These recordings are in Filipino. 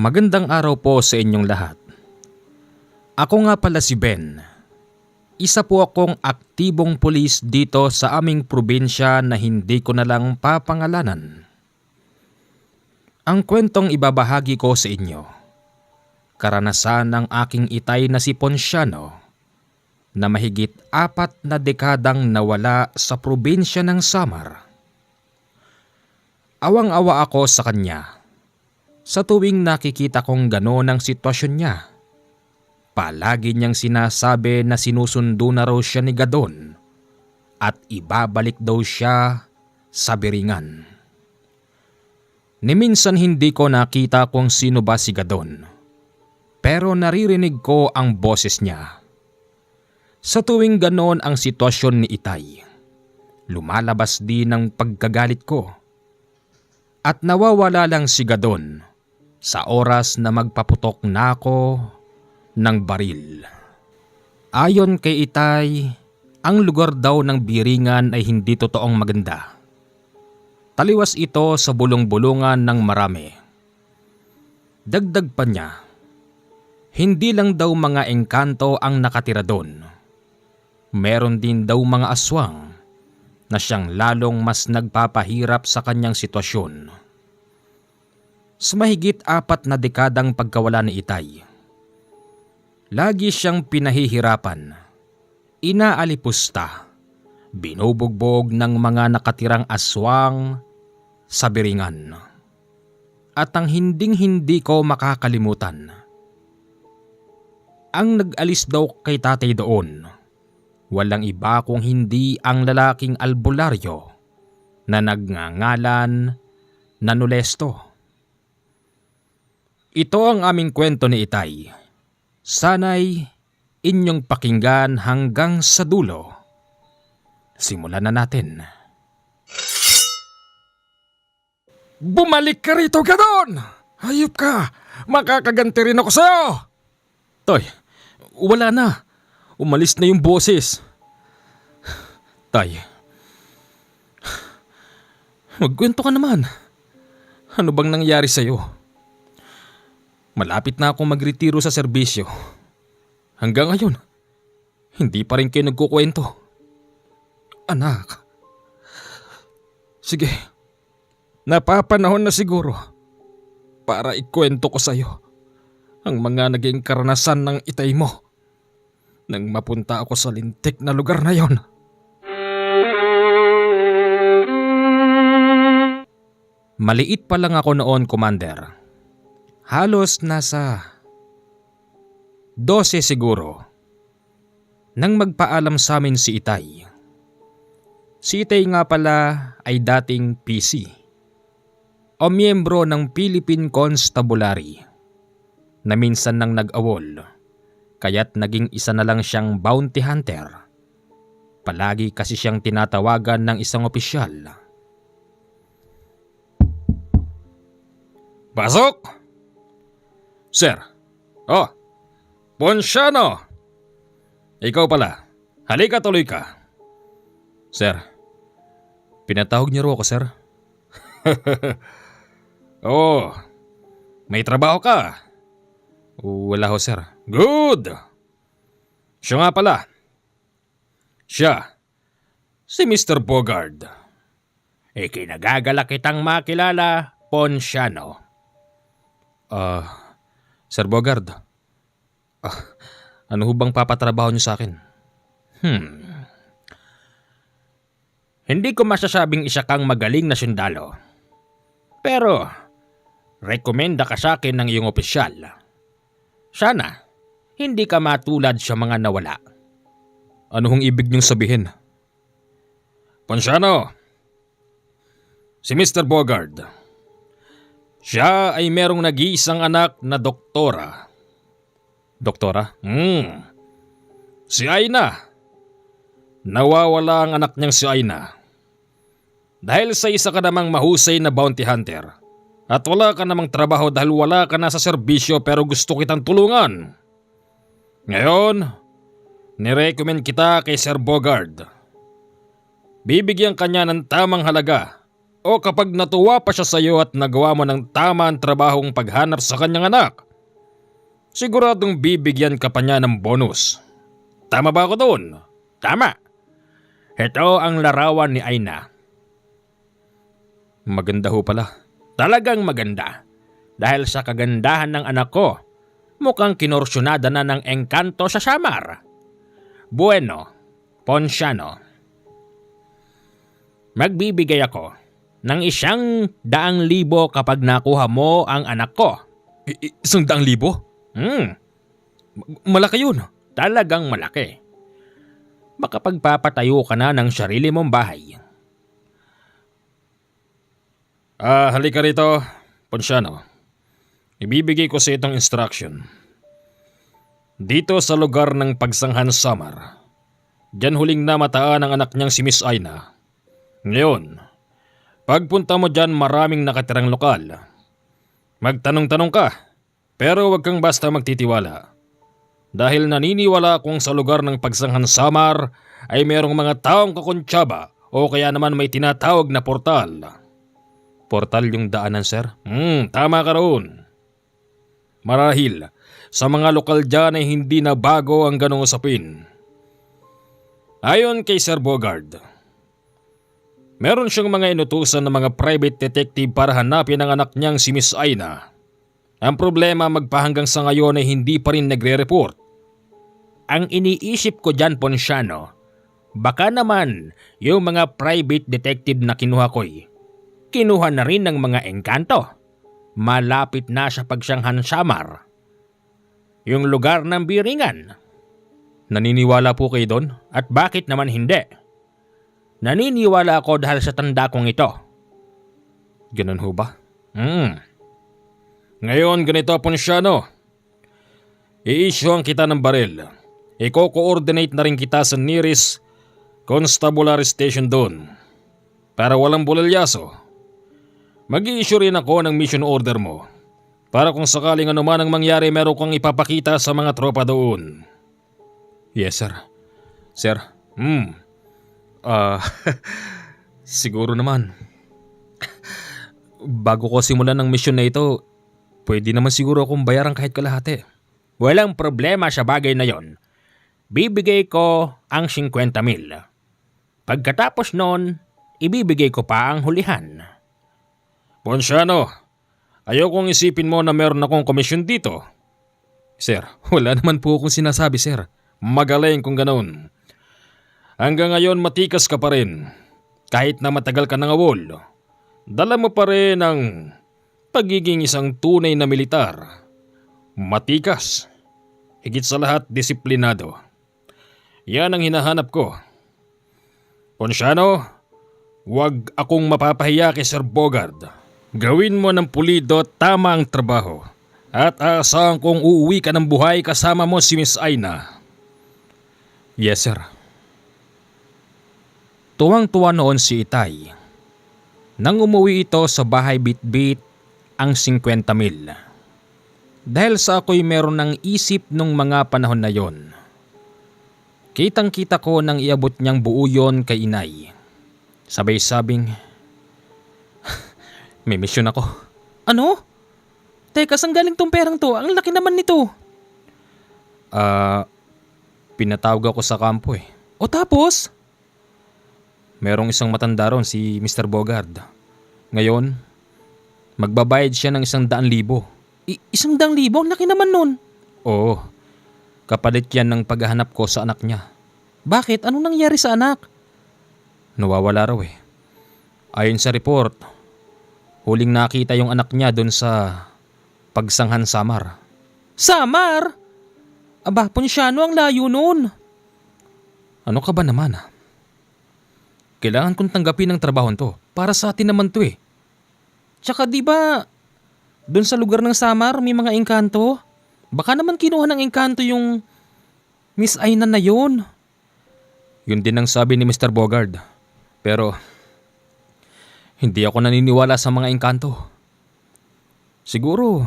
Magandang araw po sa inyong lahat. Ako nga pala si Ben. Isa po akong aktibong pulis dito sa aming probinsya na hindi ko na lang papangalanan. Ang kwentong ibabahagi ko sa inyo, karanasan ng aking itay na si Ponciano na mahigit 4 na dekadang nawala sa probinsya ng Samar. Awang-awa ako sa kanya sa tuwing nakikita kong gano'n ang sitwasyon niya. Palagi niyang sinasabi na sinusundo na raw siya ni Gadon at ibabalik daw siya sa Biringan. Ni minsan hindi ko nakita kung sino ba si Gadon, pero naririnig ko ang boses niya. Sa tuwing gano'n ang sitwasyon ni Itay, lumalabas din ang pagkagalit ko. At nawawala lang si Gadon sa oras na magpaputok na ako ng baril. Ayon kay Itay, ang lugar daw ng Biringan ay hindi totoong maganda. Taliwas ito sa bulong-bulungan ng marami. Dagdag pa niya, hindi lang daw mga engkanto ang nakatira doon. Meron din daw mga aswang na siyang lalong mas nagpapahirap sa kanyang sitwasyon. Sa mahigit 4 na dekadang pagkawala ni Itay, lagi siyang pinahihirapan, inaalipusta, binubugbog ng mga nakatirang aswang sa Biringan. At ang hinding-hindi ko makakalimutan, ang nag-alis daw kay tatay doon, walang iba kung hindi ang lalaking albularyo na nagngangalan na Nolesto. Ito ang aming kwento ni Itay. Sana'y inyong pakinggan hanggang sa dulo. Simulan na natin. Bumalik ka rito, Gadon! Hayop ka! Makakaganti rin ako sa'yo! Toy, wala na. Umalis na yung boses. Tay, magkwento ka naman. Ano bang nangyari sa'yo? Malapit na akong magretiro sa serbisyo. Hanggang ngayon, hindi pa rin kayo nagkukwento. Anak, sige, napapanahon na siguro para ikwento ko sa'yo ang mga naging karanasan ng itay mo nang mapunta ako sa lintik na lugar na yon. Maliit pa lang ako noon, Commander. Halos nasa 12 siguro nang magpaalam sa amin si Itay. Si Itay nga pala ay dating PC o miyembro ng Philippine Constabulary na minsan nang nag-awol, kaya't naging isa na lang siyang bounty hunter. Palagi kasi siyang tinatawagan ng isang opisyal. Pasok! Sir. Oh, Ponciano! Ikaw pala. Halika, tuloy ka. Sir, pinatawag niyo raw ako, sir. Oh, may trabaho ka? Wala ho, sir. Good! Siya nga pala. Siya, si Mr. Bogard. Ikinagagala kitang makilala, Ponciano. Sir Bogard, ano ho bang papatrabaho niyo sa akin? Hindi ko masasabing isa kang magaling na sundalo. Pero, rekomenda ka sa akin ng iyong opisyal. Sana, hindi ka matulad sa mga nawala. Ano hong ibig niyong sabihin? Ponciano, si Mr. Bogard, siya ay merong nag-iisang anak na doktora. Doktora? Si Aina. Nawawala ang anak niyang si Aina. Dahil sa isa ka namang mahusay na bounty hunter at wala ka namang trabaho dahil wala ka na sa serbisyo pero gusto kitang tulungan. Ngayon, nirecommend kita kay Sir Bogard. Bibigyan kanya ng tamang halaga O kapag natuwa pa siya sa iyo at nagawa mo ng tama ang trabahong paghanap sa kanyang anak, siguradong bibigyan ka pa niya ng bonus. Tama ba ako doon? Tama. Ito ang larawan ni Aina. Maganda ho pala. Talagang maganda. Dahil sa kagandahan ng anak ko, mukhang kinorsyonada na ng engkanto sa Samar. Bueno, Ponciano. Magbibigay ako ng 100,000 kapag nakuha mo ang anak ko. 100,000? Malaki yun. Talagang malaki. Makapagpapatayo ka na ng sarili mong bahay. Halika rito, Ponciano. Ibibigay ko sa itong instruction. Dito sa lugar ng Pagsanghan Samar, diyan huling namataan ang anak niyang si Miss Aina. Ngayon, pagpunta mo diyan maraming nakatirang lokal. Magtanong-tanong ka, pero huwag kang basta magtitiwala. Dahil naniniwala akong sa lugar ng Pagsanghan Samar ay mayroong mga taong kakuntsaba o kaya naman may tinatawag na portal. Portal yung daanan, sir? Tama ka roon. Marahil, sa mga lokal dyan ay hindi na bago ang ganong usapin. Ayon kay Sir Bogard, meron siyang mga inutusan ng mga private detective para hanapin ang anak niyang si Miss Aina. Ang problema magpahanggang sa ngayon ay hindi pa rin nagre-report. Ang iniisip ko dyan, Ponciano, baka naman yung mga private detective na kinuha ko'y kinuha na rin ng mga engkanto. Malapit na sa Pagsanghan Samar, yung lugar ng Biringan. Naniniwala po kayo doon? At bakit naman hindi? Naniniwala ako dahil sa tanda kong ito. Ganun ho ba? Ngayon ganito, Ponciano. I-issuean kita ng baril. Iko-coordinate na rin kita sa nearest constabulary station doon. Para walang bulilyaso. Mag-i-issue rin ako ng mission order mo. Para kung sakaling anuman ang mangyari meron kang ipapakita sa mga tropa doon. Yes, sir. Sir? Siguro naman. Bago ko simulan ng mission na ito, pwede naman siguro akong bayaran kahit kalahati. Walang problema sa bagay na yon. Bibigay ko ang 50,000. Pagkatapos nun, ibibigay ko pa ang hulihan. Ponciano, ayokong isipin mo na meron akong komisyon dito. Sir, wala naman po akong sinasabi, sir. Magaling kung ganoon. Hanggang ngayon matikas ka pa rin. Kahit na matagal ka ng awol, dala mo pa rin ang pagiging isang tunay na militar. Matikas. Higit sa lahat, disiplinado. Yan ang hinahanap ko. Ponciano, huwag akong mapapahiya kay Sir Bogard. Gawin mo ng pulido tama ang trabaho. At aasahan kong uuwi ka ng buhay kasama mo si Miss Aina. Yes, sir. Tuwang-tuwa noon si Itay. Nang umuwi ito sa bahay bit-bit ang 50,000. Dahil sa ako'y meron ng isip nung mga panahon na yon. Kitang-kita ko nang iabot niyang buo yon kay inay. Sabay-sabing, may misyon ako. Ano? Teka, saan galing tong perang to? Ang laki naman nito. Pinatawag ako sa kampo eh. O tapos? Merong isang matanda ron, si Mr. Bogard. Ngayon, magbabayad siya ng 100,000. 100,000? Ang laki naman nun. Oo. Kapalit yan ng paghahanap ko sa anak niya. Bakit? Anong nangyari sa anak? Nawawala raw eh. Ayon sa report, huling nakita yung anak niya doon sa Pagsanghan Samar. Samar? Aba, Ponciano, ang layo nun. Ano ka ba naman? Kailangan kong tanggapin ang trabaho to. Para sa atin naman to eh. Tsaka di ba, doon sa lugar ng Samar may mga engkanto? Baka naman kinuha ng engkanto yung Miss Aina na yun. Yun din ang sabi ni Mr. Bogard. Pero, hindi ako naniniwala sa mga engkanto. Siguro,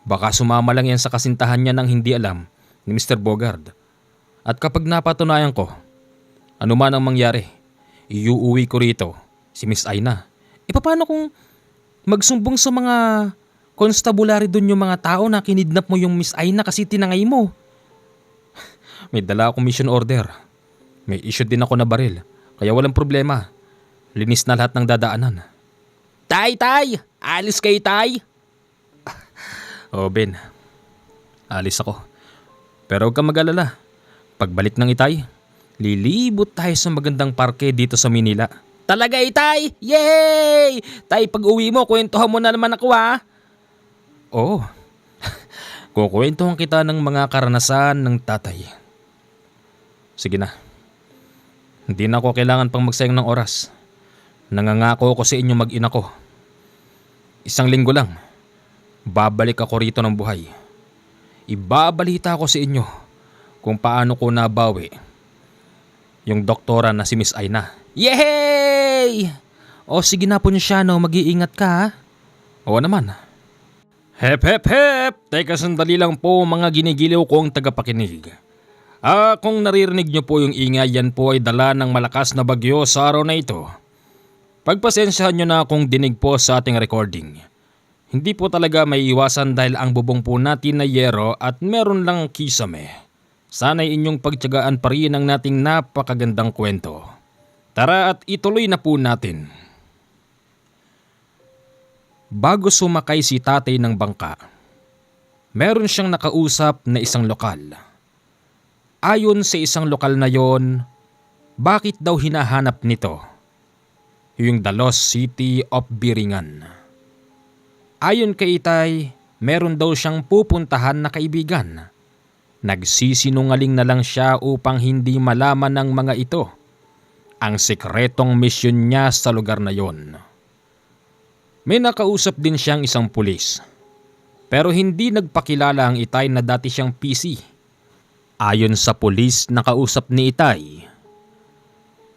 baka sumama lang yan sa kasintahan niya ng hindi alam ni Mr. Bogard. At kapag napatunayan ko, ano man ang mangyari, iuuwi ko rito si Miss Aina. Paano kung magsumbong sa mga constabulary doon yung mga tao na kinidnap mo yung Miss Aina kasi tinangay mo? May dala akong mission order. May issue din ako na baril. Kaya walang problema. Linis na lahat ng dadaanan. Tay! Alis kayo, tay! Oh, Ben. Alis ako. Pero huwag kang mag-alala. Pagbalik ng Itay, lilibot tayo sa magandang parke dito sa Manila. Talaga, Itay? Yay! Tay, pag uwi mo, kwentuhan mo na naman ako, ha? Oo. Kukwentuhan kita ng mga karanasan ng tatay. Sige na. Hindi na ako kailangan pang magsayang ng oras. Nangangako ko sa inyo mag-ina ko. 1 linggo lang. Babalik ako rito ng buhay. Ibabalita ko sa inyo kung paano ko nabawi yung doktora na si Miss Aina. Yay! O sige na, Ponsyano, mag-iingat ka, ha? Oo naman. Hep! Teka sandali lang po mga ginigiliw kong tagapakinig. Kung naririnig nyo po yung ingay, yan po ay dala ng malakas na bagyo sa araw na ito. Pagpasensyahan nyo na kung dinig po sa ating recording. Hindi po talaga may iwasan dahil ang bubong po natin na yero at meron lang kisame. Sana'y inyong pagtiyagaan pa rin ang nating napakagandang kwento. Tara at ituloy na po natin. Bago sumakay si tatay ng bangka, meron siyang nakausap na isang lokal. Ayon sa isang lokal na yon, bakit daw hinahanap nito yung The Lost City of Biringan? Ayon kay Itay, meron daw siyang pupuntahan na kaibigan. Nagsisinungaling na lang siya upang hindi malaman ng mga ito ang sikretong misyon niya sa lugar na yon. May nakausap din siyang isang pulis. Pero hindi nagpakilala ang Itay na dati siyang PC. Ayon sa pulis na kausap ni Itay,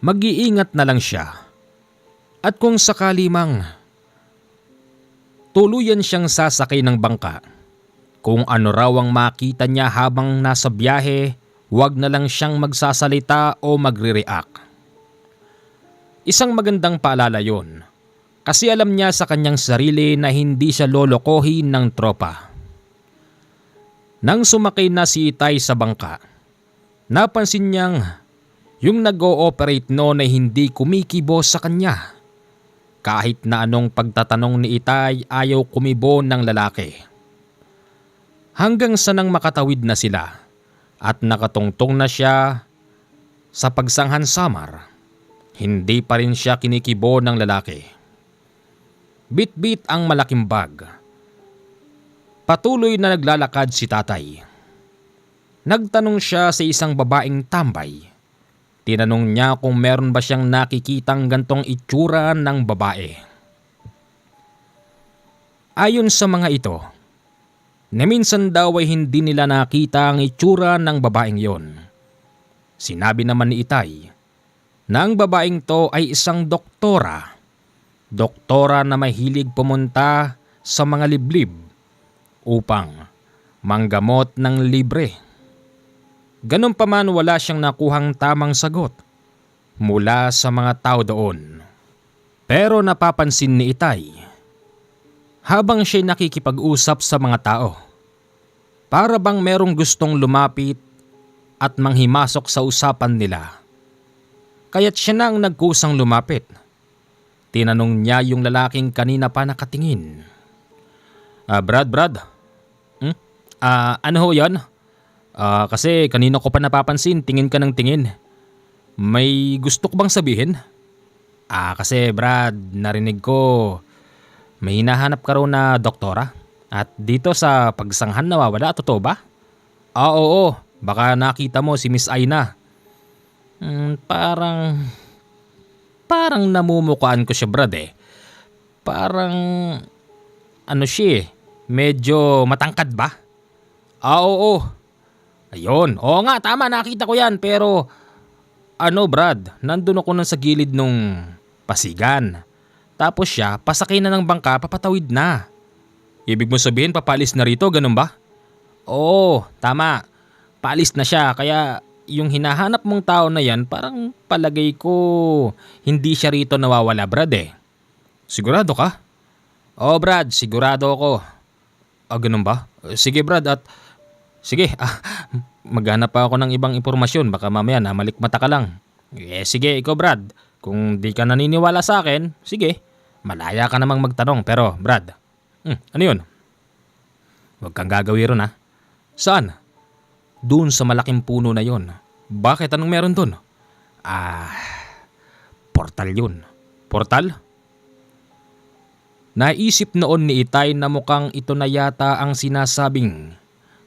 mag-iingat na lang siya. At kung sakali mang tuluyan siyang sasakay ng bangka, kung ano raw ang makita niya habang nasa biyahe, huwag na lang siyang magsasalita o magre-react. Isang magandang paalala yon, kasi alam niya sa kanyang sarili na hindi siya lolokohin ng tropa. Nang sumakay na si Itay sa bangka, napansin niyang yung nag-ooperate noon ay hindi kumikibo sa kanya. Kahit na anong pagtatanong ni Itay, ayaw kumibo ng lalaki. Hanggang sa nang makatawid na sila at nakatungtong na siya sa pagsanghan samar, hindi pa rin siya kinikibo ng lalaki. Bit-bit ang malaking bag. Patuloy na naglalakad si tatay. Nagtanong siya sa isang babaeng tambay. Tinanong niya kung meron ba siyang nakikitang gantong itsura ng babae. Ayon sa mga ito, na minsan daw ay hindi nila nakita ang itsura ng babaeng yon. Sinabi naman ni Itay na ang babaeng to ay isang doktora. Doktora na mahilig pumunta sa mga liblib upang manggamot ng libre. Ganun pa man, wala siyang nakuhang tamang sagot mula sa mga tao doon. Pero napapansin ni Itay habang siya'y nakikipag-usap sa mga tao, para bang merong gustong lumapit at manghimasok sa usapan nila. Kaya't siya na ang nagkusang lumapit. Tinanong niya yung lalaking kanina pa nakatingin. Brad? Ano ho yan? Kasi kanina ko pa napapansin, tingin ka ng tingin. May gusto ko bang sabihin? Kasi Brad, narinig ko may hinahanap ka raw na doktora. At dito sa pagsanghan nawawala, totoo ba? Oo, baka nakita mo si Miss Aina. Parang namumukaan ko siya, Brad eh. Parang siya eh, medyo matangkad ba? Oo. Ayun, oo nga, tama, nakita ko yan. Pero Brad, nandun ako nang sa gilid nung pasigan. Tapos siya, pasakay na ng bangka, papatawid na. Ibig mo sabihin, papalis na rito, ganun ba? Oo, tama. Paalis na siya, kaya yung hinahanap mong tao na yan, parang palagay ko hindi siya rito nawawala, Brad eh. Sigurado ka? Oo Brad, sigurado ako. Ganun ba? Sige Brad at sige, maghanap pa ako ng ibang impormasyon baka mamaya na malikmata ka lang. Sige ikaw Brad, kung di ka naniniwala sa akin, sige, malaya ka namang magtanong pero Brad, ano yun? Huwag kang gagawin ron ha. Saan? Doon sa malaking puno na yon. Bakit? Anong meron doon? Portal yun. Portal? Naisip noon ni Itay na mukhang ito na yata ang sinasabing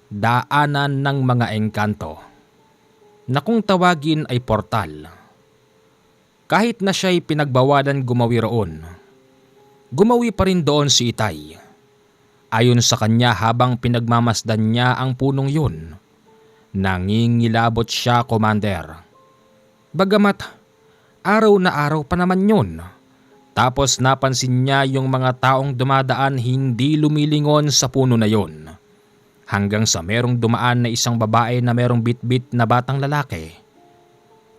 daanan ng mga engkanto na kung tawagin ay portal. Kahit na siya'y pinagbawalan gumawi roon, gumawi pa rin doon si Itay. Ayon sa kanya habang pinagmamasdan niya ang punong yun, nangingilabot siya, Commander. Bagamat araw na araw pa naman yun. Tapos napansin niya yung mga taong dumadaan hindi lumilingon sa puno na yun. Hanggang sa merong dumaan na isang babae na merong bitbit na batang lalaki.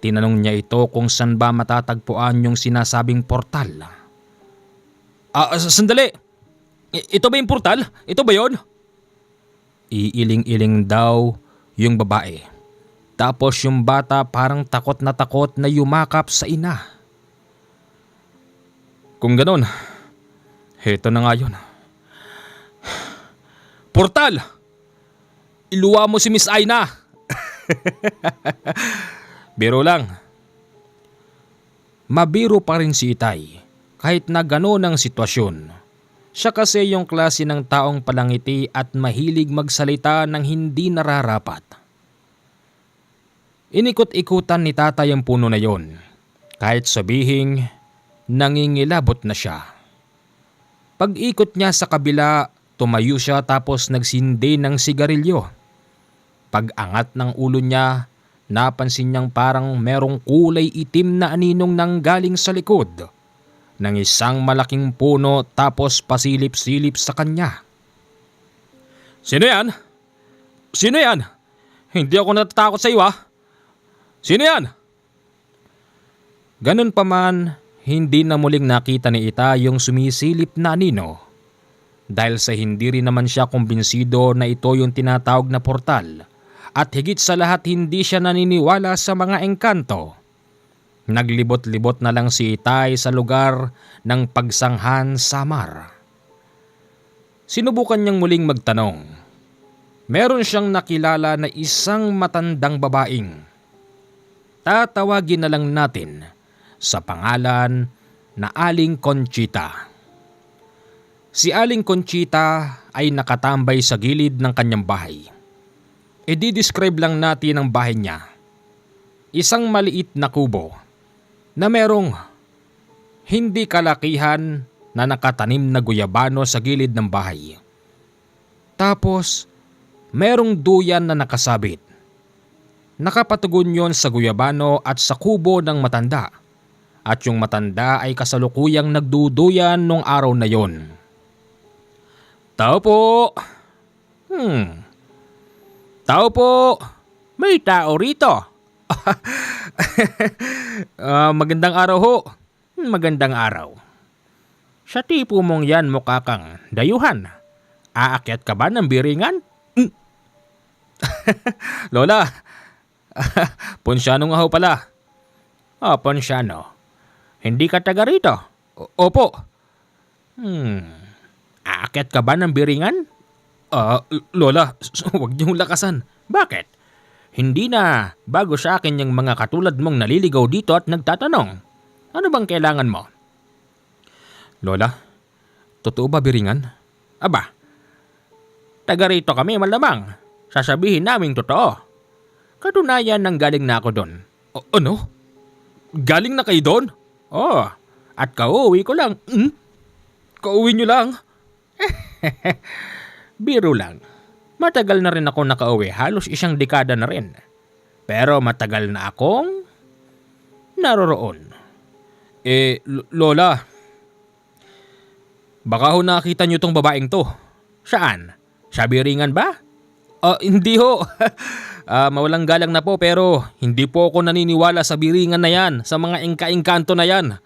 Tinanong niya ito kung saan ba matatagpuan yung sinasabing portal. Sandali! Ito ba yung portal? Ito ba yun? Iiling-iling daw yung babae. Tapos yung bata parang takot na yumakap sa ina. Kung ganon, heto na nga yun. Portal! Iluwa mo si Miss Aina! Biro lang. Mabiro pa rin si Itay kahit na ganon ang sitwasyon. Siya kasi yung klase ng taong palangiti at mahilig magsalita ng hindi nararapat. Inikot-ikutan ni tatay ang puno na yon. Kahit sabihing nangingilabot na siya. Pag-ikot niya sa kabila, tumayo siya tapos nagsindi ng sigarilyo. Pag-angat ng ulo niya, napansin niyang parang merong kulay itim na aninong nanggaling sa likod ng isang malaking puno tapos pasilip-silip sa kanya. Sino yan? Sino yan? Hindi ako natatakot sa iyo Sino yan? Ganun pa man, hindi na muling nakita ni Itay yung sumisilip na anino. Dahil sa hindi rin naman siya kumbinsido na ito yung tinatawag na portal at higit sa lahat hindi siya naniniwala sa mga engkanto. Naglibot-libot na lang si Itay sa lugar ng Pagsanghan, Samar. Sinubukan niyang muling magtanong. Meron siyang nakilala na isang matandang babaeng. Tatawagin na lang natin sa pangalan na Aling Conchita. Si Aling Conchita ay nakatambay sa gilid ng kanyang bahay. I-describe lang natin ang bahay niya. Isang maliit na kubo na merong hindi kalakihan na nakatanim na guyabano sa gilid ng bahay. Tapos, merong duyan na nakasabit. Nakapatugon yon sa guyabano at sa kubo ng matanda. At yung matanda ay kasalukuyang nagduduyan nung araw na yon. Tao po! Tao po! May tao rito! Magandang araw ho. Magandang araw. Sa tipo mong yan mukha kang dayuhan. Aakyat ka ba ng biringan? Lola, Ponsyano nga ho pala. Ponsyano. Hindi ka taga rito? Opo. Aakyat ka ba ng biringan? Lola, huwag niyong lakasan. Bakit? Hindi na bago sa akin yung mga katulad mong naliligaw dito at nagtatanong. Ano bang kailangan mo? Lola, totoo ba biringan? Aba, taga rito kami malamang. Sasabihin naming totoo. Katunayan nang galing na ako doon. Ano? Galing na kayo doon? At kauwi ko lang. Kauwi nyo lang? Biro lang. Matagal na rin ako nakauwi, halos isang dekada na rin. Pero matagal na akong naroroon. Lola, baka ho nakita niyo tong babaeng to. Saan? Sa biringan ba? Hindi ho. Mawalang galang na po pero hindi po ako naniniwala sa biringan na yan, sa mga engka-engkanto na yan.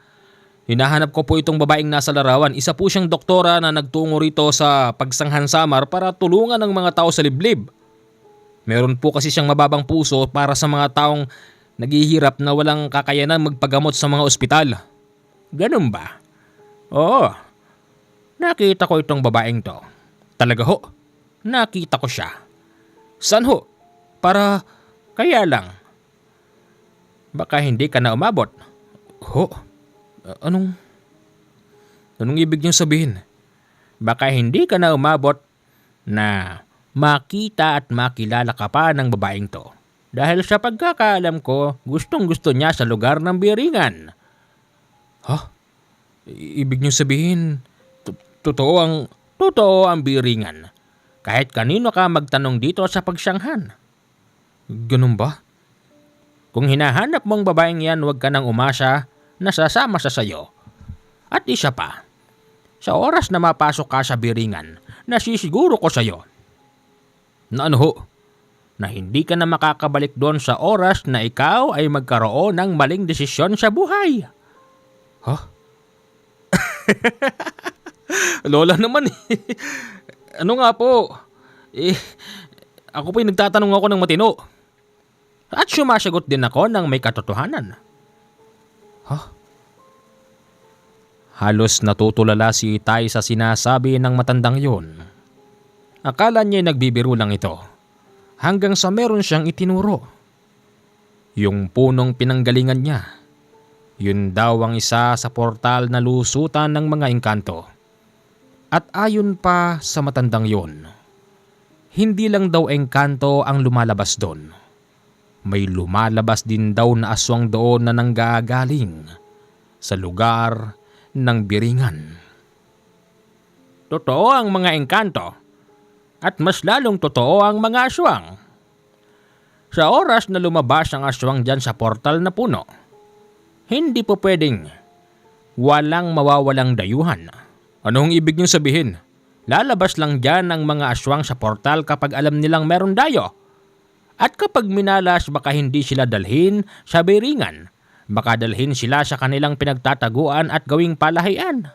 Hinahanap ko po itong babaeng nasa larawan. Isa po siyang doktora na nagtungo rito sa Pagsanghan Samar para tulungan ang mga tao sa liblib. Meron po kasi siyang mababang puso para sa mga taong naghihirap na walang kakayanan magpagamot sa mga ospital. Ganun ba? Oo. Nakita ko itong babaeng to. Talaga ho? Nakita ko siya. Saan ho? Para kaya lang. Baka hindi ka na umabot. Ho? Anong ibig niyong sabihin? Baka hindi ka na umabot na makita at makilala ka pa ng babaeng to. Dahil sa pagkakaalam ko, gustong gusto niya sa lugar ng Biringan. Ha? Ibig niyong sabihin, totoo ang Biringan. Kahit kanino ka magtanong dito sa Pagsanghan. Ganun ba? Kung hinahanap mong babaeng yan, huwag ka nang umasa na sasama sa sayo. At isa pa, sa oras na mapasok ka sa Biringan, nasisiguro ko sayo na na hindi ka na makakabalik doon sa oras na ikaw ay magkaroon ng maling desisyon sa buhay. Ha? Lola naman Ano nga po? Ako po'y nagtatanong ako ng matino. At sumasagot din ako ng may katotohanan. Halos natutulala si Itay sa sinasabi ng matandang yun. Akala niya nagbibiro lang ito. Hanggang sa meron siyang itinuro. Yung punong pinanggalingan niya. Yun daw ang isa sa portal na lusutan ng mga engkanto. At ayon pa sa matandang yun, hindi lang daw engkanto ang lumalabas doon. May lumalabas din daw na aswang doon na nanggagaling sa lugar ng Biringan. Totoo ang mga engkanto at mas lalong totoo ang mga aswang. Sa oras na lumabas ang aswang dyan sa portal na puno, hindi po pwedeng walang mawawalang dayuhan. Anong ibig niyong sabihin? Lalabas lang dyan ang mga aswang sa portal kapag alam nilang meron dayo. At kapag minalas baka hindi sila dalhin sa Biringan. Baka dalhin sila sa kanilang pinagtataguan at gawing palahian.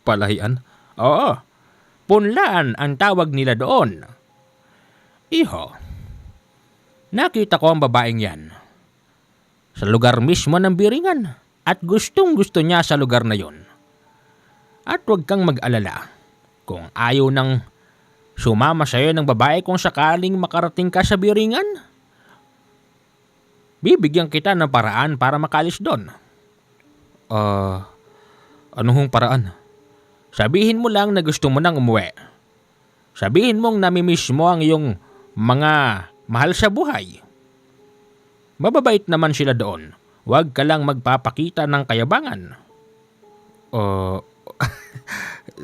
Palahian? Oo. Punlaan ang tawag nila doon. Iho, nakita ko ang babaeng yan sa lugar mismo ng Biringan at gustong gusto niya sa lugar na yon. At huwag kang mag-alala kung ayaw nang sumama sa'yo ng babae kung sakaling makarating ka sa Biringan. Bibigyan kita ng paraan para makalis doon. Ano hong paraan? Sabihin mo lang na gusto mo nang umuwi. Sabihin mong namimiss mo ang iyong mga mahal sa buhay. Mababait naman sila doon. Huwag ka lang magpapakita ng kayabangan.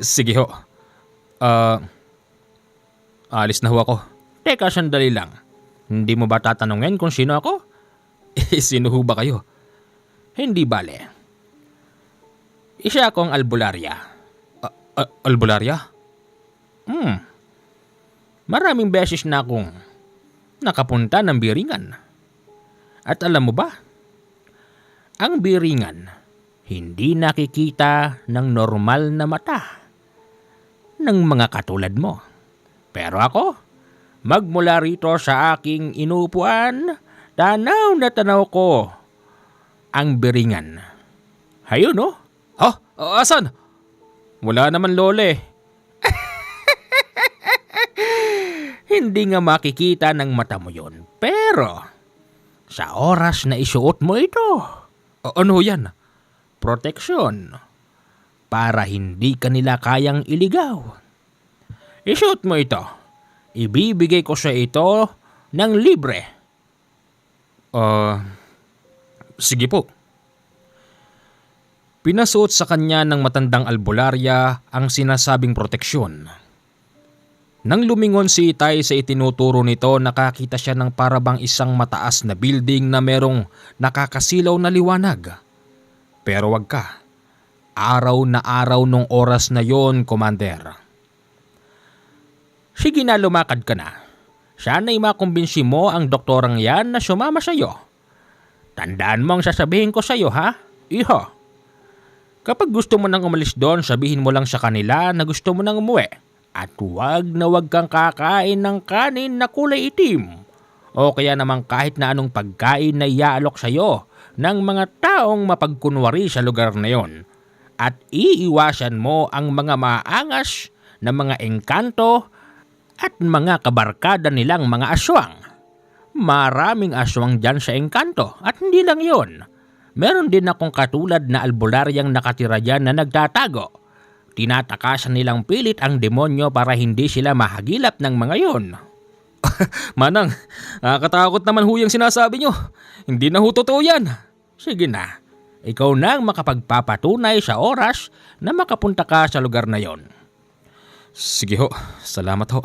Sige ho. Alis na ho ako. Teka, sandali lang. Hindi mo ba tatanungin kung sino ako? Sino ho ba kayo? Hindi bale. Isa akong albularya. Albularya? Maraming beses na akong nakapunta ng Biringan. At alam mo ba? Ang Biringan hindi nakikita ng normal na mata ng mga katulad mo. Pero ako, magmula rito sa aking inuupuan, tanaw na tanaw ko ang Biringan. Hayun, no? Asan? Wala naman, lole. Hindi nga makikita ng mata mo yon. Pero, sa oras na isuot mo ito, ano yan? Proteksyon. Para hindi ka nila kayang iligaw. Isuot mo ito. Ibibigay ko sa ito ng libre. Sige po. Pinasuot sa kanya ng matandang albularya ang sinasabing proteksyon. Nang lumingon si Itay sa itinuturo nito, nakakita siya ng parabang isang mataas na building na merong nakakasilaw na liwanag. Pero wag ka. Araw na araw nung oras na yon, Commander. Sige na, lumakad ka na. Sana'y makumbinsi mo ang doktorang yan na sumama sa'yo. Tandaan mo ang sasabihin ko sa'yo, ha? Iho. Kapag gusto mo nang umalis doon, sabihin mo lang sa kanila na gusto mo nang umuwi. At huwag na huwag kang kakain ng kanin na kulay itim. O kaya naman kahit na anong pagkain na iaalok sa'yo ng mga taong mapagkunwari sa lugar na yon. At iiwasan mo ang mga maangas na mga engkanto at mga kabarkada nilang mga aswang. Maraming aswang dyan sa engkanto at hindi lang yon. Meron din akong katulad na albularyang nakatira dyan na nagtatago. Tinatakasan nilang pilit ang demonyo para hindi sila mahagilap ng mga yon. Manang, nakakatakot naman ho yung sinasabi nyo. Hindi na ho totoo yan. Sige na, ikaw na ang makapagpapatunay sa oras na makapunta ka sa lugar na yon. Sige ho, salamat ho.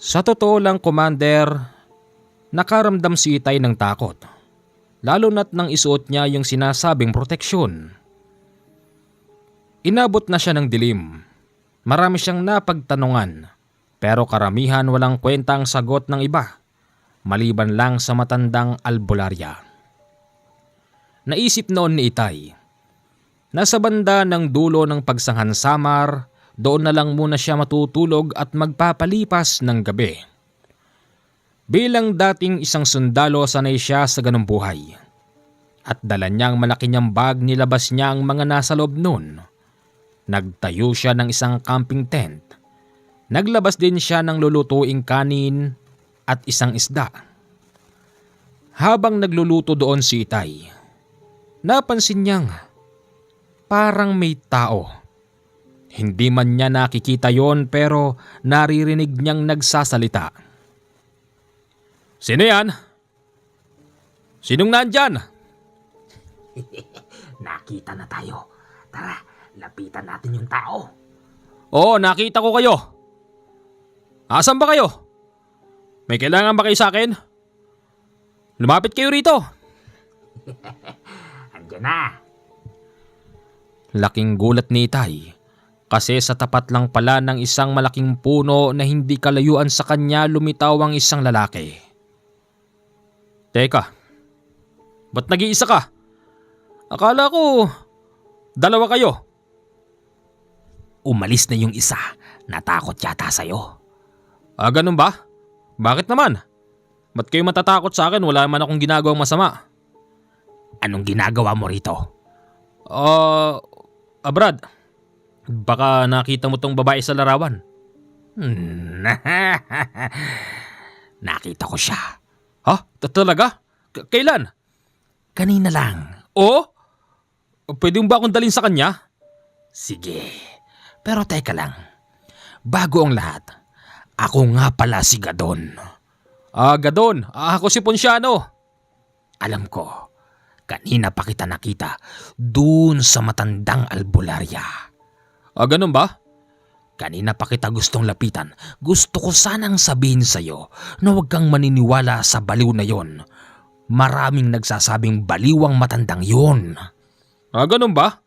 Sa totoo lang, Commander, nakaramdam si Itay ng takot. Lalo na't nang isuot niya yung sinasabing proteksyon. Inabot na siya ng dilim. Marami siyang napagtanungan, pero karamihan walang kwentang sagot ng iba, maliban lang sa matandang albularya. Naisip noon ni Itay, nasa banda ng dulo ng pagsangansamar, doon na lang muna siya matutulog at magpapalipas ng gabi. Bilang dating isang sundalo, sanay siya sa ganung buhay. At dala niyang malaki niyang bag, nilabas niya ang mga nasa loob noon. Nagtayo siya ng isang camping tent. Naglabas din siya ng lulutuing kanin at isang isda. Habang nagluluto doon si Itay, napansin niyang parang may tao. Hindi man niya nakikita yon pero naririnig niyang nagsasalita. Sino yan? Sinong nandyan? Nakita na tayo. Tara, lapitan natin yung tao. Oo, nakita ko kayo. Asan ba kayo? May kailangan ba kayo sa akin? Lumapit kayo rito. Andiyan na. Laking gulat ni Itay. Kasi sa tapat lang pala ng isang malaking puno na hindi kalayuan sa kanya, lumitaw ang isang lalaki. Teka, ba't nag-iisa ka? Akala ko, dalawa kayo. Umalis na yung isa. Natakot yata sa'yo. Ganun ba? Bakit naman? Ba't kayo matatakot sa akin? Wala man akong ginagawang masama. Anong ginagawa mo rito? Brad, baka nakita mo tong babae sa larawan. Nakita ko siya. Ha? Talaga? Kailan? Kanina lang. Oo? Pwede mo ba akong dalhin sa kanya? Sige. Pero teka lang. Bago ang lahat, ako nga pala si Gadon. Gadon. Ako si Ponciano. Alam ko, kanina pa kita nakita dun sa matandang albularya. Ganun ba? Kanina pa kita gustong lapitan. Gusto ko sanang sabihin sa'yo na huwag kang maniniwala sa baliw na yon. Maraming nagsasabing baliwang matandang yon. Ganun ba?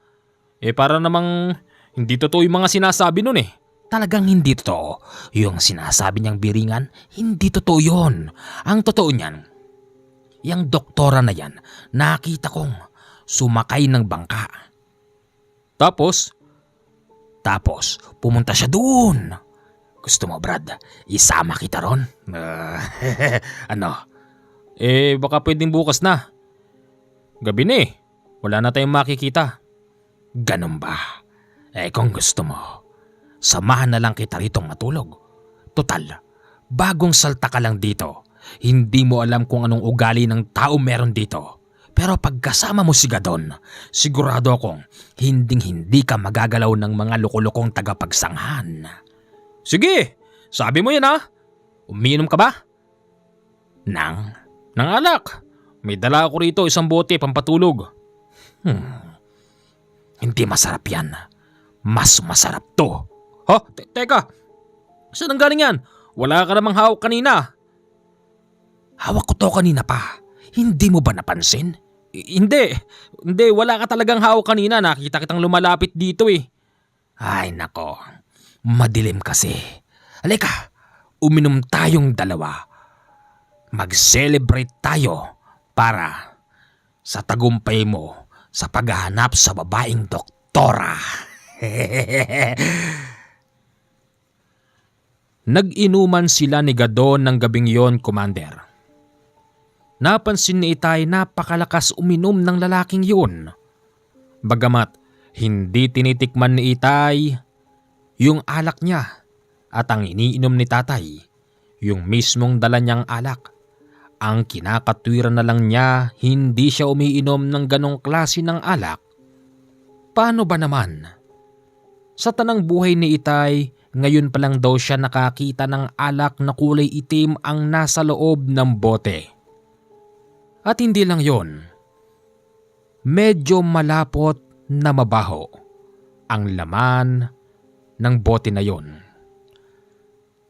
Para namang hindi totoo yung mga sinasabi nun eh. Talagang hindi totoo. Yung sinasabi niyang biringan, hindi totoo yon. Ang totoo niyan, yung doktora na yan, nakita kong sumakay ng bangka. Tapos, pumunta siya doon. Gusto mo, Brad, isama kita ron? Ano? Baka pwedeng bukas na. Gabi na eh. Wala na tayong makikita. Ganun ba? Kung gusto mo, samahan na lang kita ritong matulog. Total, bagong salta ka lang dito. Hindi mo alam kung anong ugali ng tao meron dito. Pero pagkasama mo si Gadon, sigurado akong hinding-hindi ka magagalaw ng mga lukulukong tagapagsanghan. Sige, sabi mo yan ha. Umiinom ka ba? Nang alak. May dala ako rito, isang bote pampatulog. Hindi masarap yan. Mas masarap to. Ha? Teka, saan ang galing yan? Wala ka namang hawak kanina. Hawak ko to kanina pa. Hindi mo ba napansin? Hindi, wala ka talagang hawak kanina. Nakita kitang lumalapit dito eh. Ay nako, madilim kasi. Halika, uminom tayong dalawa. Mag-celebrate tayo para sa tagumpay mo sa paghahanap sa babaeng doktora. Nag-inuman sila ni Gadon ng gabing yon, Commander. Napansin ni Itay napakalakas uminom ng lalaking yun. Bagamat hindi tinitikman ni Itay yung alak niya at ang iniinom ni tatay, yung mismong dala niyang alak. Ang kinakatwiran na lang niya, hindi siya umiinom ng ganong klase ng alak. Paano ba naman? Sa tanang buhay ni Itay, ngayon pa lang daw siya nakakita ng alak na kulay itim ang nasa loob ng bote. At hindi lang yon, medyo malapot na mabaho ang laman ng bote na yon.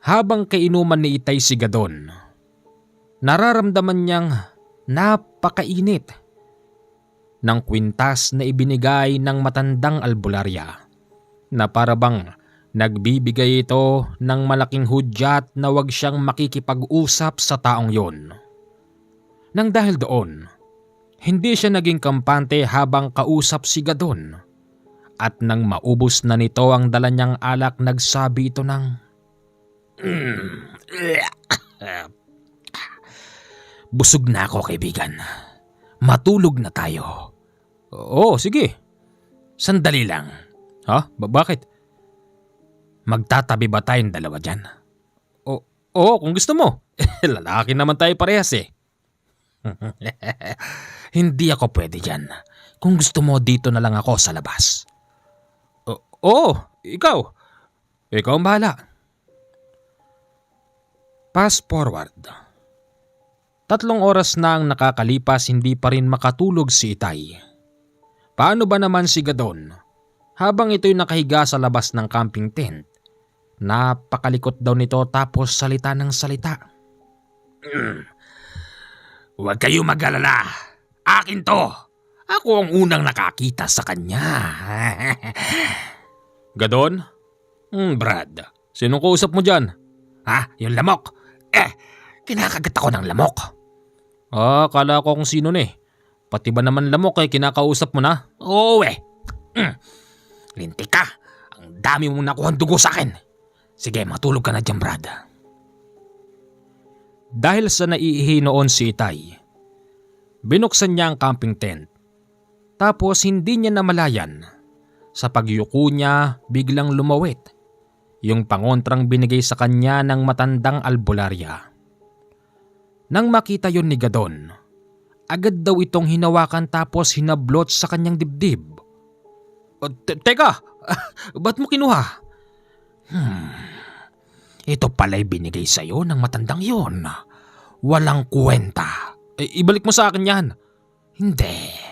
Habang kainuman ni Itay si Gadon, nararamdaman niyang napakainit ng kwintas na ibinigay ng matandang albularya na parabang nagbibigay ito ng malaking hudyat na wag siyang makikipag-usap sa taong yon. Nang dahil doon, hindi siya naging kampante habang kausap si Gadon at nang maubos na nito ang dala niyang alak, nagsabi ito ng busog na ako, kaibigan. Matulog na tayo. Oo, sige. Sandali lang. Ha? Bakit? Magtatabi ba tayong dalawa dyan? Oo, kung gusto mo. Lalaki naman tayo parehas eh. Hindi ako pwede dyan. Kung gusto mo, dito na lang ako sa labas. Oo, ikaw. Ikaw ang bahala. Fast forward. 3 oras na ang nakakalipas, hindi pa rin makatulog si Itay. Paano ba naman si Gadon? Habang ito'y nakahiga sa labas ng camping tent, napakalikot daw nito tapos salita ng salita. Huwag kayo mag-alala. Akin to. Ako ang unang nakakita sa kanya. Gadon? Brad, sinong kausap mo dyan? Ha? Yung lamok? Kinakagat ako ng lamok. Kala ko kung sino na eh. Pati ba naman lamok kinakausap mo na? Oo Lintik ka. Ang dami mong nakuhang dugo sa akin. Sige, matulog ka na dyan, Brad. Dahil sa naiihi noon si Itay, binuksan niya ang camping tent. Tapos hindi niya namalayan. Sa pagyuko niya, biglang lumawit yung pangontrang binigay sa kanya ng matandang albularya. Nang makita yon ni Gadon, agad daw itong hinawakan tapos hinablot sa kanyang dibdib. Teka, ba't mo kinuha? Ito pala'y binigay sa'yo ng matandang yon. Walang kwenta. Ibalik mo sa akin yan. Hindi.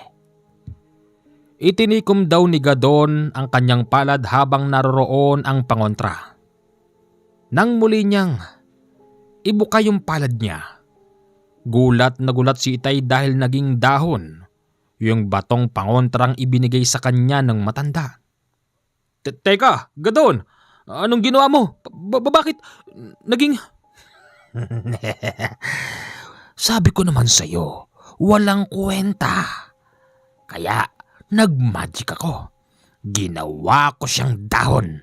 Itinikom daw ni Gadon ang kanyang palad habang naroroon ang pangontra. Nang muli niyang ibuka yung palad niya, gulat na gulat si Itay dahil naging dahon yung batong pangontrang ibinigay sa kanya ng matanda. Teka, Gadon, anong ginawa mo? Bakit naging... Sabi ko naman sa'yo, walang kwenta. Kaya nag-magic ako. Ginawa ko siyang dahon.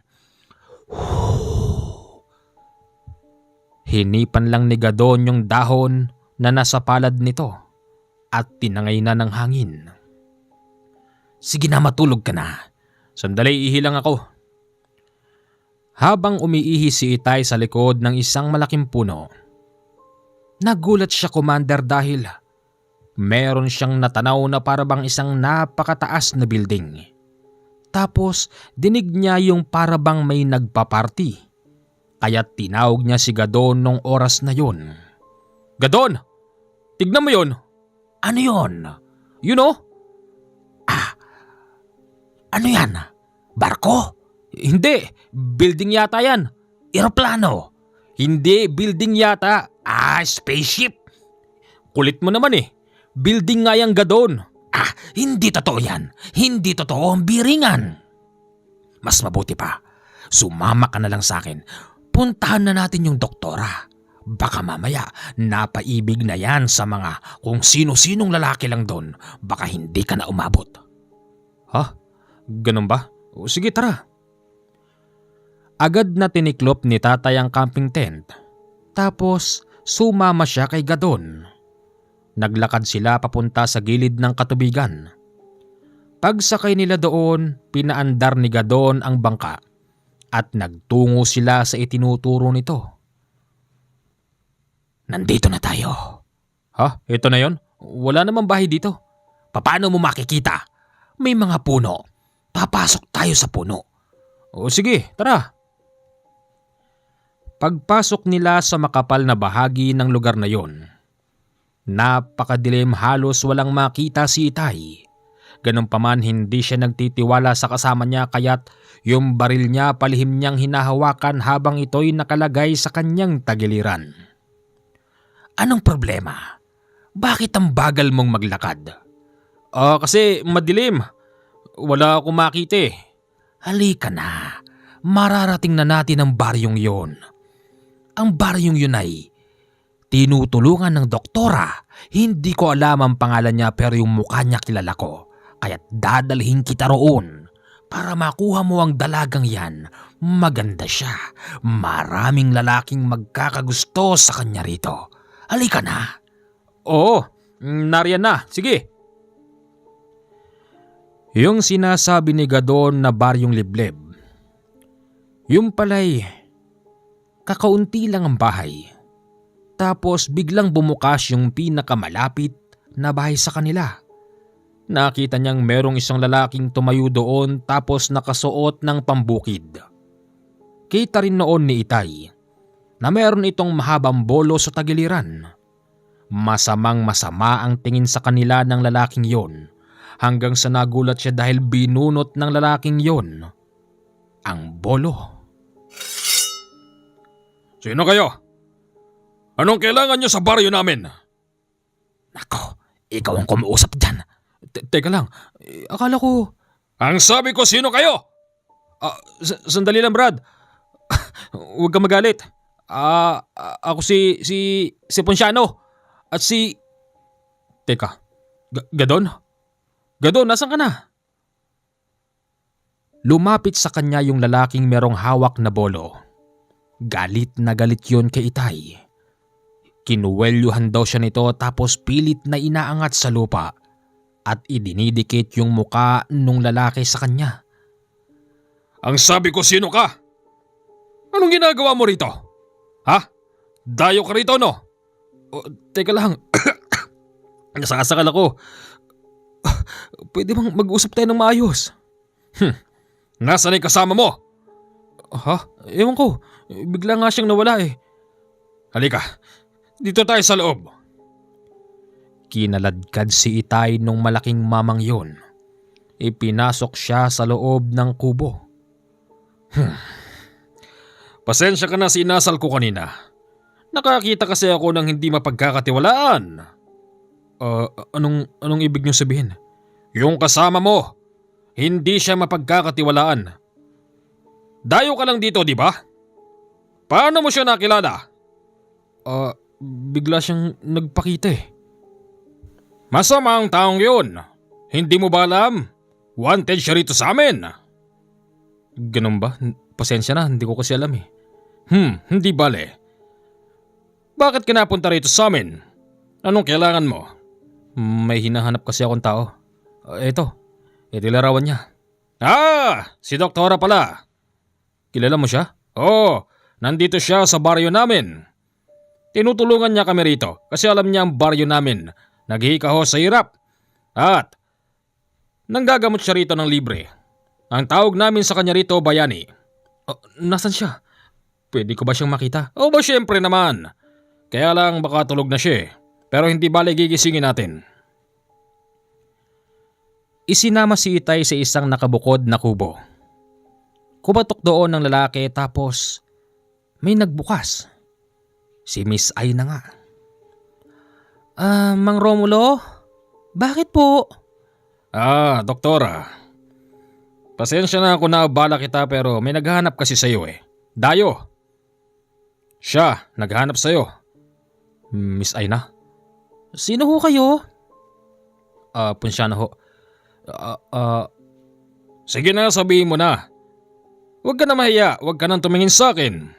Hinipan lang ni Gadon yung dahon na nasa palad nito at tinangay na ng hangin. Sige na, matulog ka na. Sandali, ihi lang ako. Habang umiihi si Itay sa likod ng isang malaking puno, nagulat siya, Commander, dahil meron siyang natanaw na parabang isang napakataas na building. Tapos dinig niya yung parabang may nagpaparty. Kaya tinawag niya si Gadon nung oras na yun. Gadon! Tignan mo yun! Ano yun? You know? Ano yan? Barko? Hindi, building yata yan. Eroplano? Hindi, building yata. Spaceship? Kulit mo naman eh. Building nga yung Gadon. Hindi totoo yan. Hindi totoo ang biringan. Mas mabuti pa, sumama ka na lang sa akin. Puntahan na natin yung doktora. Baka mamaya napaibig na yan sa mga kung sino-sinong lalaki lang doon. Baka hindi ka na umabot. Ha? Ganun ba? O, sige, tara. Agad na tiniklop ni tatay ang camping tent. Tapos sumama siya kay Gadon. Naglakad sila papunta sa gilid ng katubigan. Pagsakay nila doon, pinaandar ni Gadon ang bangka at nagtungo sila sa itinuturo nito. Nandito na tayo. Ha? Ito na yon? Wala namang bahay dito. Paano mo makikita? May mga puno. Papasok tayo sa puno. O sige, tara. Pagpasok nila sa makapal na bahagi ng lugar na yon, napakadilim, halos walang makita si Itay. Ganun pa man hindi siya nagtitiwala sa kasama niya kaya't yung baril niya palihim niyang hinahawakan habang ito'y nakalagay sa kanyang tagiliran. Anong problema? Bakit ang bagal mong maglakad? Kasi madilim. Wala akong makita eh. Halika na. Mararating na natin ang baryong yon. Ang baryong yun ay tinutulungan ng doktora. Hindi ko alam ang pangalan niya pero yung mukha niya kilala ko. Kaya't dadalhin kita roon para makuha mo ang dalagang yan. Maganda siya. Maraming lalaking magkakagusto sa kanya rito. Halika na. Oo, nariyan na. Sige. Yung sinasabi ni Gadon na baryong liblib, yung pala'y kakaunti lang ang bahay. Tapos biglang bumukas yung pinakamalapit na bahay sa kanila. Nakita niyang merong isang lalaking tumayo doon tapos nakasuot ng pambukid. Kita rin noon ni Itay na meron itong mahabang bolo sa tagiliran. Masamang masama ang tingin sa kanila ng lalaking yon hanggang sa nagulat siya dahil binunot ng lalaking yon ang bolo. Sino kayo? Anong kailangan niyo sa baryo namin? Nako, ikaw ang kumuusap dyan. Teka lang, akala ko... Ang sabi ko sino kayo? Sandali lang, Brad. Huwag kang magalit. Ako si Ponciano. At si... Teka, Gadon? Gadon, nasan ka na? Lumapit sa kanya yung lalaking merong hawak na bolo. Galit na galit yun kay Itay. Kinuwelyuhan daw siya nito tapos pilit na inaangat sa lupa at idinidikit yung muka nung lalaki sa kanya. Ang sabi ko sino ka? Anong ginagawa mo rito? Ha? Dayo ka rito, no? Teka lang. Nasasakal ako. Pwede bang mag-usap tayo ng maayos? Nasaan ay kasama mo? Ha? Ewan ko. Bigla nga siyang nawala eh. Halika, dito tayo sa loob. Kinaladkad si Itay nung malaking mamang yun. Ipinasok siya sa loob ng kubo. Pasensya ka na sa inasal ko kanina. Nakakita kasi ako ng hindi mapagkakatiwalaan. Anong ibig niyong sabihin? Yung kasama mo, hindi siya mapagkakatiwalaan. Dayo ka lang dito, di ba? Paano mo siya nakilala? Bigla siyang nagpakita eh. Masama ang taong yun. Hindi mo ba alam? Wanted siya rito sa amin. Ganun ba? Pasensya na, hindi ko kasi alam eh. Hindi bale. Bakit ka napunta rito sa amin? Anong kailangan mo? May hinahanap kasi akong tao. Ito larawan niya. Si Doktora pala. Kilala mo siya? Oo, nandito siya sa baryo namin. Tinutulungan niya kami rito kasi alam niya ang baryo namin. Naghihikaho sa hirap. At nanggagamot siya rito ng libre. Ang tawag namin sa kanya rito, Bayani. Nasaan siya? Pwede ko ba siyang makita? Ba syempre naman. Kaya lang baka tulog na siya eh. Pero hindi bale gigisingin natin. Isinama si Itay sa isang nakabukod na kubo. Kumatok doon ng lalaki tapos may nagbukas. Si Miss Ay na nga. Mang Romulo? Bakit po? Doktora. Pasensya na ako na abala kita pero may naghahanap kasi sa iyo eh. Dayo. Siya, naghahanap sa'yo. Miss Aina? Sino ho kayo? Punsyano ho. Sige na, sabihin mo na. Huwag ka na mahiya, huwag ka nang tumingin sa akin.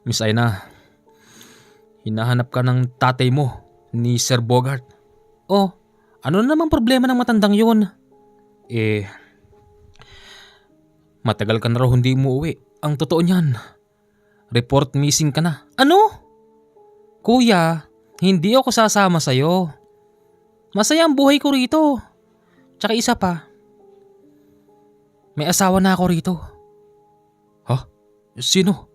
Miss Aina, hinahanap ka ng tatay mo, ni Sir Bogart. Oh, ano na namang problema ng matandang yun? Matagal ka na raw hindi umuwi. Ang totoo niyan, report missing ka na. Ano? Kuya, hindi ako sasama sa'yo. Masaya ang buhay ko rito. Tsaka isa pa, may asawa na ako rito. Sino?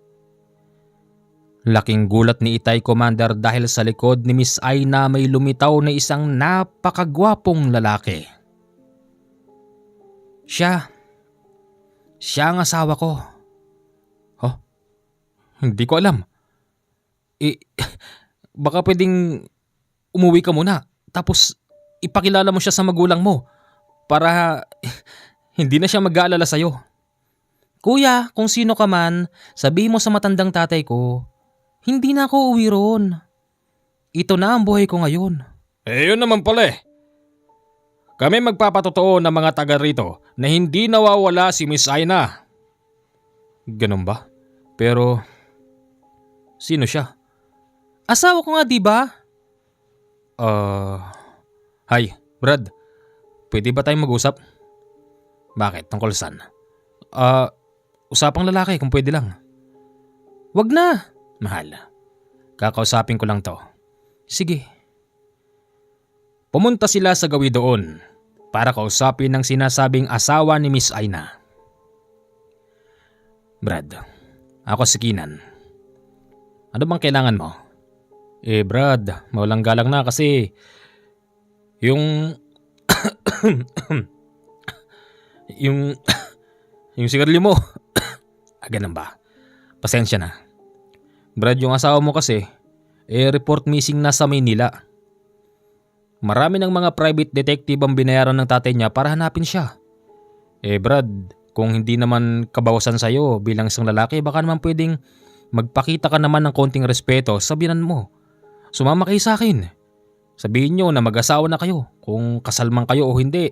Laking gulat ni Itay Commander dahil sa likod ni Miss Aina may lumitaw na isang napakagwapong lalaki. Siya ang asawa ko. Hindi ko alam. Baka pwedeng umuwi ka muna tapos ipakilala mo siya sa magulang mo para hindi na siya mag-aalala sa'yo. Kuya, kung sino ka man, sabihin mo sa matandang tatay ko, hindi na ako uwi roon. Ito na ang buhay ko ngayon. Yun naman pala eh. Kami magpapatotoo ng mga taga rito na hindi nawawala si Miss Aina. Ganun ba? Pero sino siya? Asawa ko nga, di ba? Hi, Brad. Pwede ba tayong mag-usap? Bakit? Tungkol saan? Usapang lalaki kung pwede lang. Wag na. Mahal, kakausapin ko lang to. Sige. Pumunta sila sa gawi doon para kausapin ng sinasabing asawa ni Miss Aina. Brad, ako si Keenan. Ano bang kailangan mo? Brad, mawalang galang na kasi yung yung sigarilyo mo. Ganun ba? Pasensya na. Brad, yung asawa mo kasi report missing na sa Maynila. Marami ng mga private detective ang binayaran ng tatay niya para hanapin siya. Brad, kung hindi naman kabawasan sa'yo bilang isang lalaki, baka naman pwedeng magpakita ka naman ng konting respeto sa binan mo. Sumama kayo sa akin. Sabihin nyo na mag-asawa na kayo kung kasal man kayo o hindi.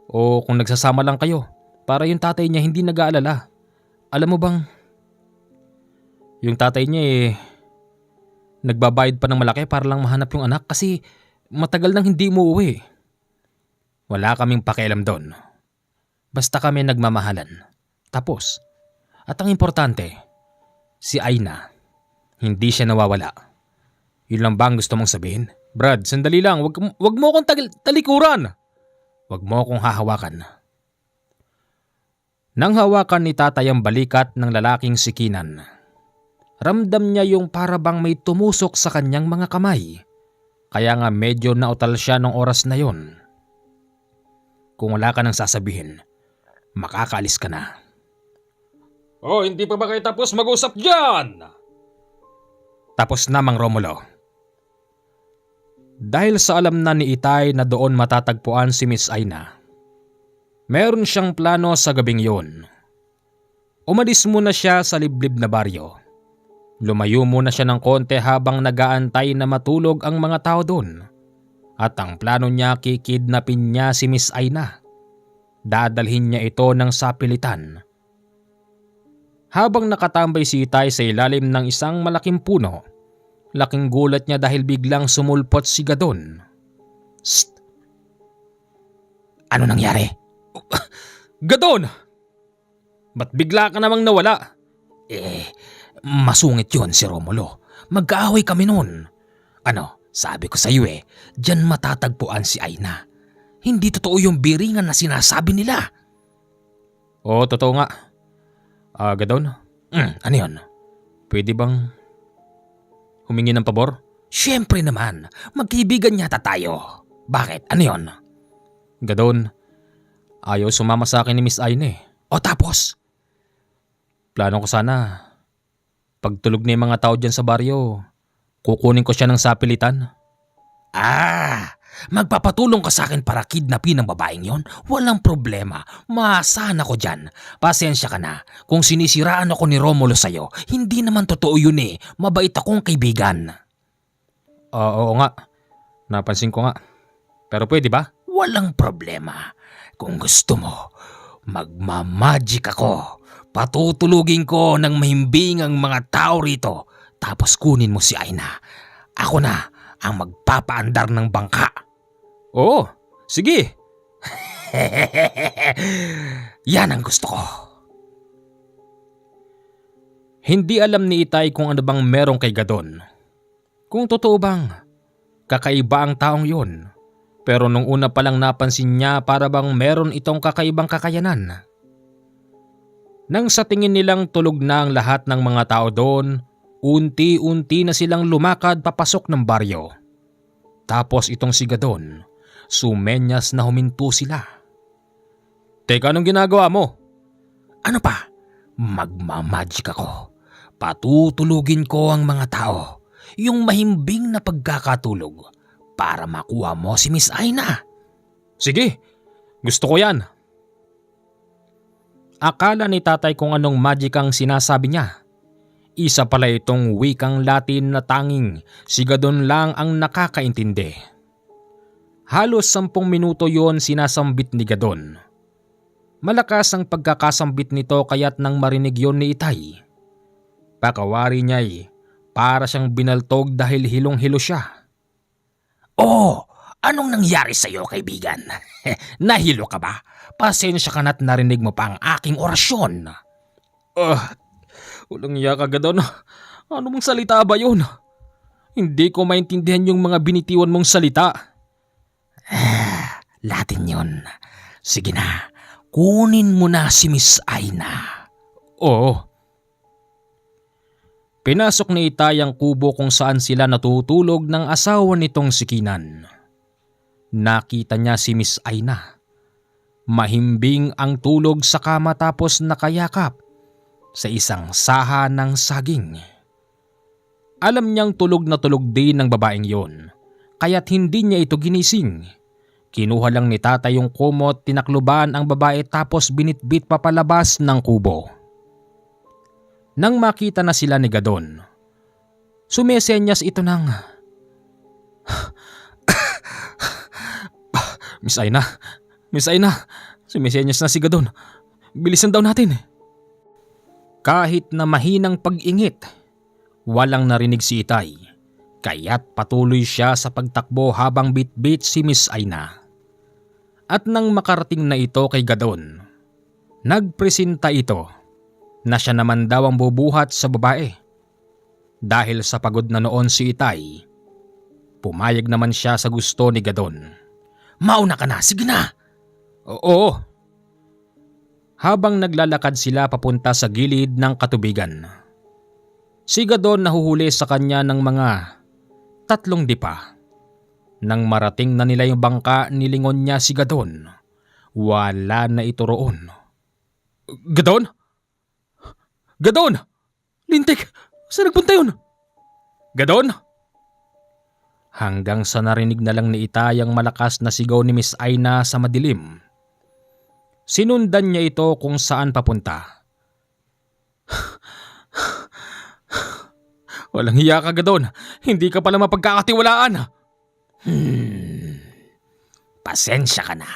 O kung nagsasama lang kayo para yung tatay niya hindi nag-aalala. Alam mo bang, yung tatay niya nagbabayad pa ng malaki para lang mahanap yung anak kasi matagal nang hindi umuwi. Wala kaming pakialam doon. Basta kami nagmamahalan. Tapos. At ang importante, si Aina, hindi siya nawawala. Yun lang ba ang gusto mong sabihin? Brad, sandali lang. Wag mo akong talikuran. Wag mo akong hahawakan. Nang hawakan ni tatay ang balikat ng lalaking si Keenan, ramdam niya yung parabang may tumusok sa kanyang mga kamay. Kaya nga medyo nautal siya nung oras na yon. Kung wala ka nang sasabihin, makakaalis ka na. Hindi pa ba kayo tapos mag-usap dyan? Tapos na, Mang Romulo. Dahil sa alam na ni Itay na doon matatagpuan si Miss Aina, meron siyang plano sa gabing yun. Umalis muna siya sa liblib na baryo. Lumayo muna siya ng konti habang nagaantay na matulog ang mga tao doon. At ang plano niya, kikidnapin niya si Miss Aina. Dadalhin niya ito ng sapilitan. Habang nakatambay si Itay sa ilalim ng isang malaking puno, laking gulat niya dahil biglang sumulpot si Gadon. Psst! Ano nangyari? Gadon! Ba't bigla ka namang nawala? Masungit yun si Romulo. Mag-aaway kami noon. Ano, sabi ko sa iyo diyan matatagpuan si Aina. Hindi totoo yung biringan na sinasabi nila. Oo, totoo nga. Gadon? Ano yun? Pwede bang humingi ng pabor? Siyempre naman, magkaibigan yata tayo. Bakit? Ano yun? Gadon, ayaw sumama sa akin ni Miss Aina. O tapos? Plano ko sana, pagtulog na yung mga tao dyan sa baryo, kukunin ko siya ng sapilitan. Magpapatulong ka sa akin para kidnapin ang babaeng yon? Walang problema. Maasahan ako dyan. Pasensya ka na. Kung sinisiraan ako ni Romulo sa'yo, hindi naman totoo yun eh. Mabait akong kaibigan. Oo nga. Napansin ko nga. Pero pwede ba? Walang problema. Kung gusto mo, magmamagic ako. Patutulugin ko ng mahimbing ang mga tao rito. Tapos kunin mo si Aina. Ako na ang magpapaandar ng bangka. Oo, sige. Yan ang gusto ko. Hindi alam ni Itay kung ano bang merong kay Gadon. Kung totoo bang kakaiba ang taong yun. Pero nung una pa lang napansin niya para bang meron itong kakaibang kakayanan. Nang sa tingin nilang tulog na ang lahat ng mga tao doon, unti-unti na silang lumakad papasok ng baryo. Tapos itong si Gadon, sumenyas na huminto sila. Teka, anong ginagawa mo? Ano pa? Magmamagic ako. Patutulugin ko ang mga tao. Yung mahimbing na pagkakatulog para makuha mo si Miss Aina. Sige, gusto ko yan. Akala ni tatay kung anong magic ang sinasabi niya. Isa pala itong wikang Latin na tanging si Gadon lang ang nakakaintindi. Halos 10 minuto yon sinasambit ni Gadon. Malakas ang pagkakasambit nito kaya't nang marinig yon ni Itay. Pakawari niya'y para siyang binaltog dahil hilong-hilo siya. Oh, anong nangyari sa'yo, kaibigan? Nahilo ka ba? Pasensya ka na't narinig mo pa ang aking orasyon. Walang iya ka, Gadon. Ano mong salita ba yun? Hindi ko maintindihan yung mga binitiwan mong salita. Latin yun. Sige na, kunin mo na si Miss Aina. Oo. Pinasok ni Itay ang kubo kung saan sila natutulog ng asawa nitong si Kinan. Nakita niya si Miss Aina. Mahimbing ang tulog sa kama tapos nakayakap sa isang saha ng saging. Alam niyang tulog na tulog din ng babaeng yon, kaya't hindi niya ito ginising. Kinuha lang ni tatay yung kumot, tinakluban ang babae tapos binitbit papalabas ng kubo. Nang makita na sila ni Gadon, sumesenyas ito ng Miss Aina, sumesenyas na si Gadon. Bilisan daw natin. Kahit na mahinang pag-ingit, walang narinig si Itay, kaya't patuloy siya sa pagtakbo habang bitbit si Miss Aina. At nang makarating na ito kay Gadon, nagpresenta ito na siya naman daw ang bubuhat sa babae. Dahil sa pagod na noon si Itay, pumayag naman siya sa gusto ni Gadon. Mauna ka na, sige na. Oo. Habang naglalakad sila papunta sa gilid ng katubigan, si Gadon nahuhuli sa kanya ng mga 3 dipa. Nang marating na nila yung bangka, nilingon niya si Gadon. Wala na ito roon. Gadon? Gadon! Lintik! Saan nagpunta yun? Gadon? Hanggang sa narinig na lang ni Itay ang malakas na sigaw ni Miss Aina sa madilim. Sinundan niya ito kung saan papunta. Walang hiya ka, Gadon. Hindi ka pala mapagkakatiwalaan. Pasensya ka na.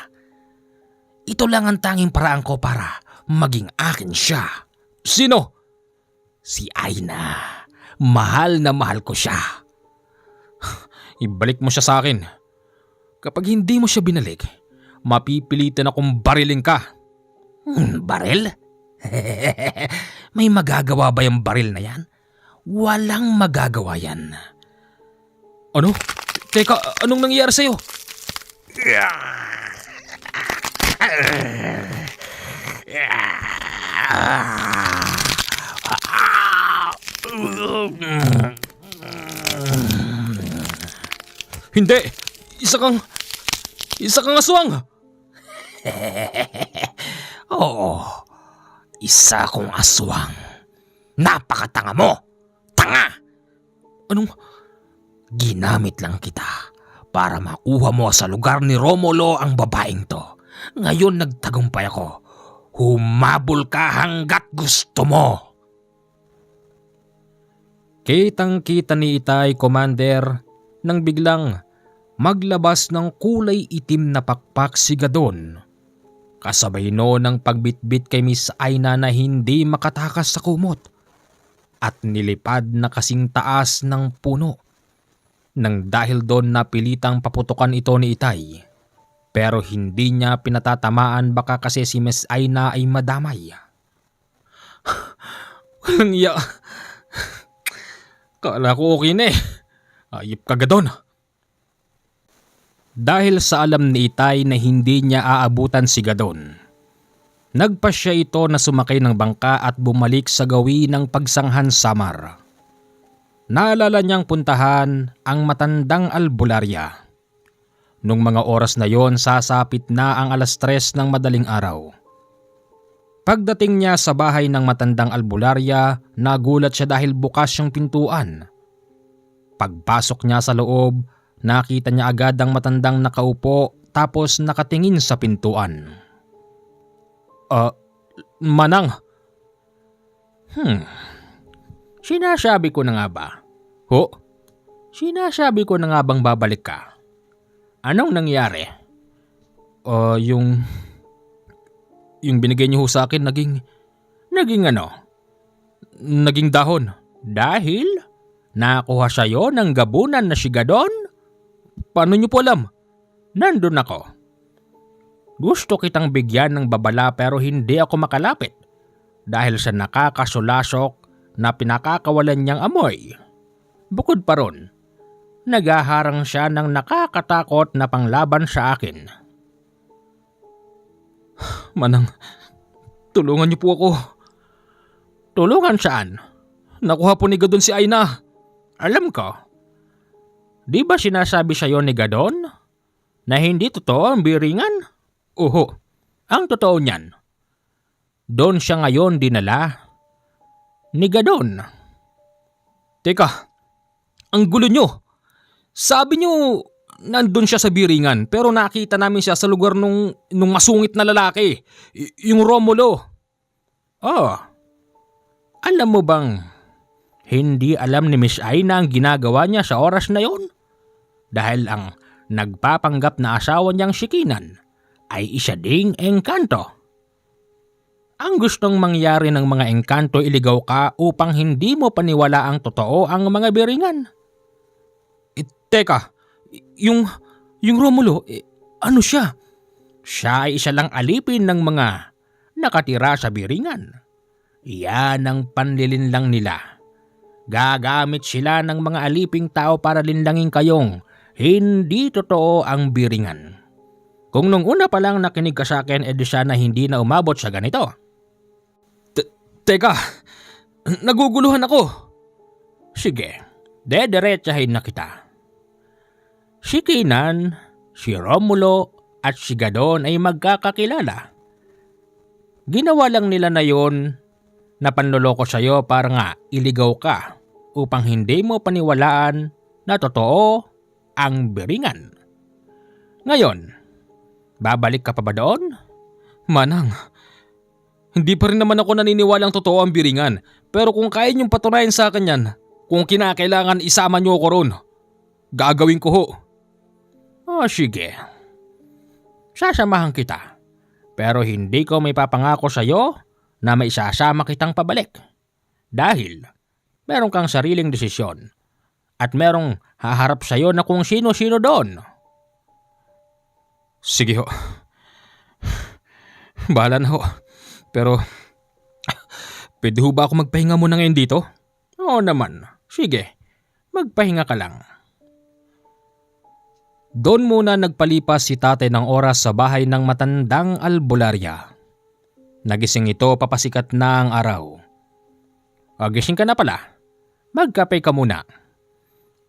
Ito lang ang tanging paraan ko para maging akin siya. Sino? Si Aina. Mahal na mahal ko siya. Ibalik mo siya sa akin. Kapag hindi mo siya binalik, mapipilitan akong barilin ka. Baril? May magagawa ba yung baril na yan? Walang magagawa yan. Ano? Teka, anong nangyayari sa'yo? Hindi! Isa kang aswang! Oo, isa akong aswang. Napakatanga mo! Tanga! Anong? Ginamit lang kita para makuha mo sa lugar ni Romulo ang babaeng to. Ngayon nagtagumpay ako. Humabol ka hanggat gusto mo. Kitang-kita ni Itay, Commander, nang biglang maglabas ng kulay itim na pakpak si Gadon. Kasabay no ng pagbitbit kay Miss Aina na hindi makatakas sa kumot at nilipad na kasing taas ng puno. Nang dahil doon napilitang paputukan ito ni Itay. Pero hindi niya pinatatamaan baka kasi si Miss Aina ay madamay. Walang iya. Kala ko okay na eh. Ayip ka, Gadon. Dahil sa alam ni Itay na hindi niya aabutan si Gadon, nagpasya ito na sumakay ng bangka at bumalik sa gawi ng pagsanghan Samar. Naalala niyang puntahan ang matandang albularya. Nung mga oras na yon, sasapit na ang 3:00 ng madaling araw. Pagdating niya sa bahay ng matandang albularya, nagulat siya dahil bukas yung pintuan. Pagpasok niya sa loob, nakita niya agad ang matandang nakaupo tapos nakatingin sa pintuan. Manang. Sinasabi ko na nga ba? Ho? Sinasabi ko na nga bang babalik ka? Anong nangyari? Yung binigay niyo ho sa akin naging ano? Naging dahon. Dahil nakuha sa'yo ng gabunan na si Gadon? Paano niyo po alam? Nandun ako. Gusto kitang bigyan ng babala pero hindi ako makalapit dahil sa nakakasulasok na pinakakawalan niyang amoy. Bukod pa ron, nagaharang siya ng nakakatakot na panglaban sa akin. Manang, tulungan niyo po ako. Tulungan saan? Nakuha po ni Gadon si Aina. Alam ko. Di ba sinasabi sa'yo ni Gadon na hindi totoo ang biringan? Oho, ang totoo niyan. Doon siya ngayon dinala ni Gadon. Teka, ang gulo nyo. Sabi nyo nandun siya sa biringan pero nakita namin siya sa lugar nung masungit na lalaki, yung Romulo. Alam mo bang hindi alam ni Miss Aina ang ginagawa niya sa oras na yon? Dahil ang nagpapanggap na asawa niyang si Kinan ay isa ding engkanto. Ang gustong mangyari ng mga engkanto iligaw ka upang hindi mo paniwala ang totoo ang mga biringan. Teka, yung Romulo, ano siya? Siya ay isa lang alipin ng mga nakatira sa biringan. Iyan ang panlilinlang nila. Gagamit sila ng mga aliping tao para linlangin kayong hindi totoo ang biringan. Kung nung una pa lang nakinig ka sa akin, edi sana hindi na umabot sa ganito. Teka, naguguluhan ako. Sige, dederetsahin na kita. Si Kinan, si Romulo at si Gadon ay magkakakilala. Ginawa lang nila na yon na panloloko sa'yo para nga iligaw ka upang hindi mo paniwalaan na totoo ang biringan. Ngayon, babalik ka pa ba doon? Manang, hindi pa rin naman ako naniniwalang totoo ang biringan, pero kung kaya niyong patunayan sa akin yan, kung kinakailangan isama niyo ako ron, gagawin ko ho. Sige. Sasamahan kita. Pero hindi ko may papangako sa'yo na may isasama kitang pabalik. Dahil meron kang sariling desisyon at merong haharap sa'yo na kung sino-sino doon. Sige ho. Bahala na ho. Pero pwede ho ba ako magpahinga muna ngayon dito? Oo naman. Sige, magpahinga ka lang. Doon muna nagpalipas si tatay ng oras sa bahay ng matandang albularya. Nagising ito papasikat na ang araw. Gising ka na pala. Magkape ka muna.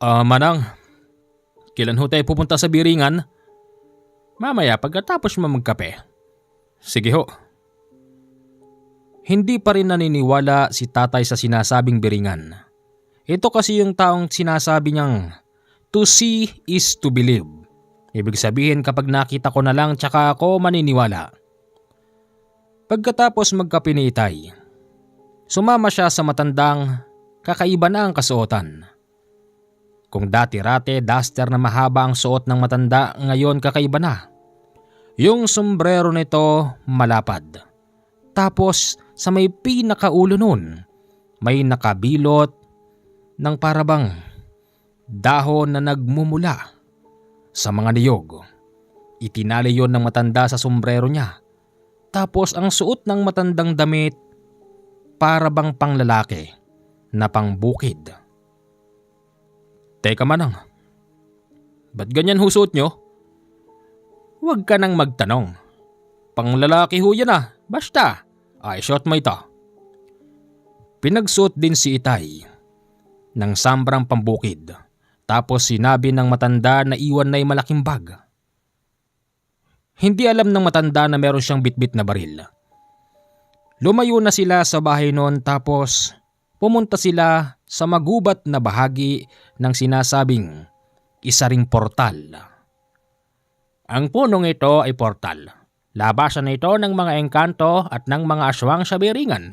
Manang, kailan ho tayo pupunta sa biringan? Mamaya pagkatapos mo magkape. Sige ho. Hindi pa rin naniniwala si tatay sa sinasabing biringan. Ito kasi yung taong sinasabi niyang to see is to believe. Ibig sabihin kapag nakita ko na lang tsaka ako maniniwala. Pagkatapos magkape ni Itay, sumama siya sa matandang kakaiba na ang kasuotan. Kung dati-rate duster na mahaba ang suot ng matanda, ngayon kakaiba na. Yung sombrero nito malapad. Tapos sa may pinakaulo nun, may nakabilot ng parabang dahon na nagmumula sa mga niyog. Itinali yon ng matanda sa sombrero niya. Tapos ang suot ng matandang damit parabang panglalaki na pangbukid. Teka manang, ba't ganyan husuot nyo? Huwag ka nang magtanong. Panglalaki ho yan ah, basta. Ay, shot mo ito. Pinagsuot din si Itay ng sambrang pambukid. Tapos sinabi ng matanda na iwan na yung malaking bag. Hindi alam ng matanda na meron siyang bitbit na baril. Lumayo na sila sa bahay noon tapos pumunta sila sa magubat na bahagi ng sinasabing isa ring portal. Ang punong ito ay portal. Labasan ito ng mga engkanto at ng mga aswang sa Biringan.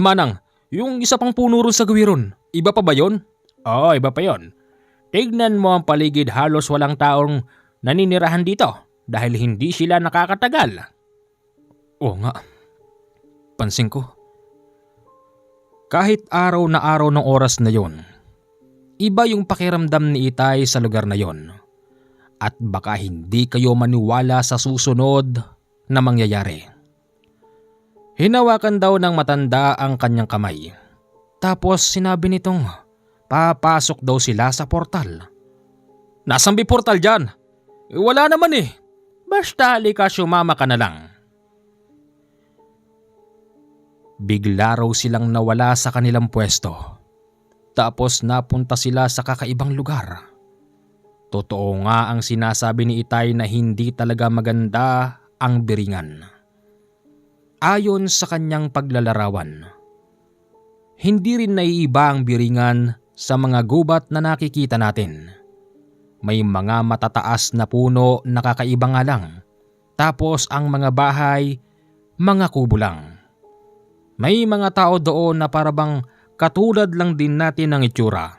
Manang, yung isa pang puno ron sa Gawiron, iba pa ba yon? Oo, iba pa yon. Tignan mo ang paligid, halos walang taong naninirahan dito dahil hindi sila nakakatagal. Oo nga, pansin ko. Kahit araw na araw ng oras na yon, iba yung pakiramdam ni Itay sa lugar na yon. At baka hindi kayo maniwala sa susunod na mangyayari. Hinawakan daw ng matanda ang kanyang kamay. Tapos sinabi nitong papasok daw sila sa portal. Nasaan ba portal dyan? Wala naman eh. Basta halika, sumama ka na lang. Bigla raw silang nawala sa kanilang pwesto. Tapos napunta sila sa kakaibang lugar. Totoo nga ang sinasabi ni Itay na hindi talaga maganda ang Biringan. Ayon sa kanyang paglalarawan, hindi rin naiiba ang Biringan sa mga gubat na nakikita natin. May mga matataas na puno na kakaiba nga lang. Tapos ang mga bahay, mga kubo lang. May mga tao doon na parabang katulad lang din natin ng itsura,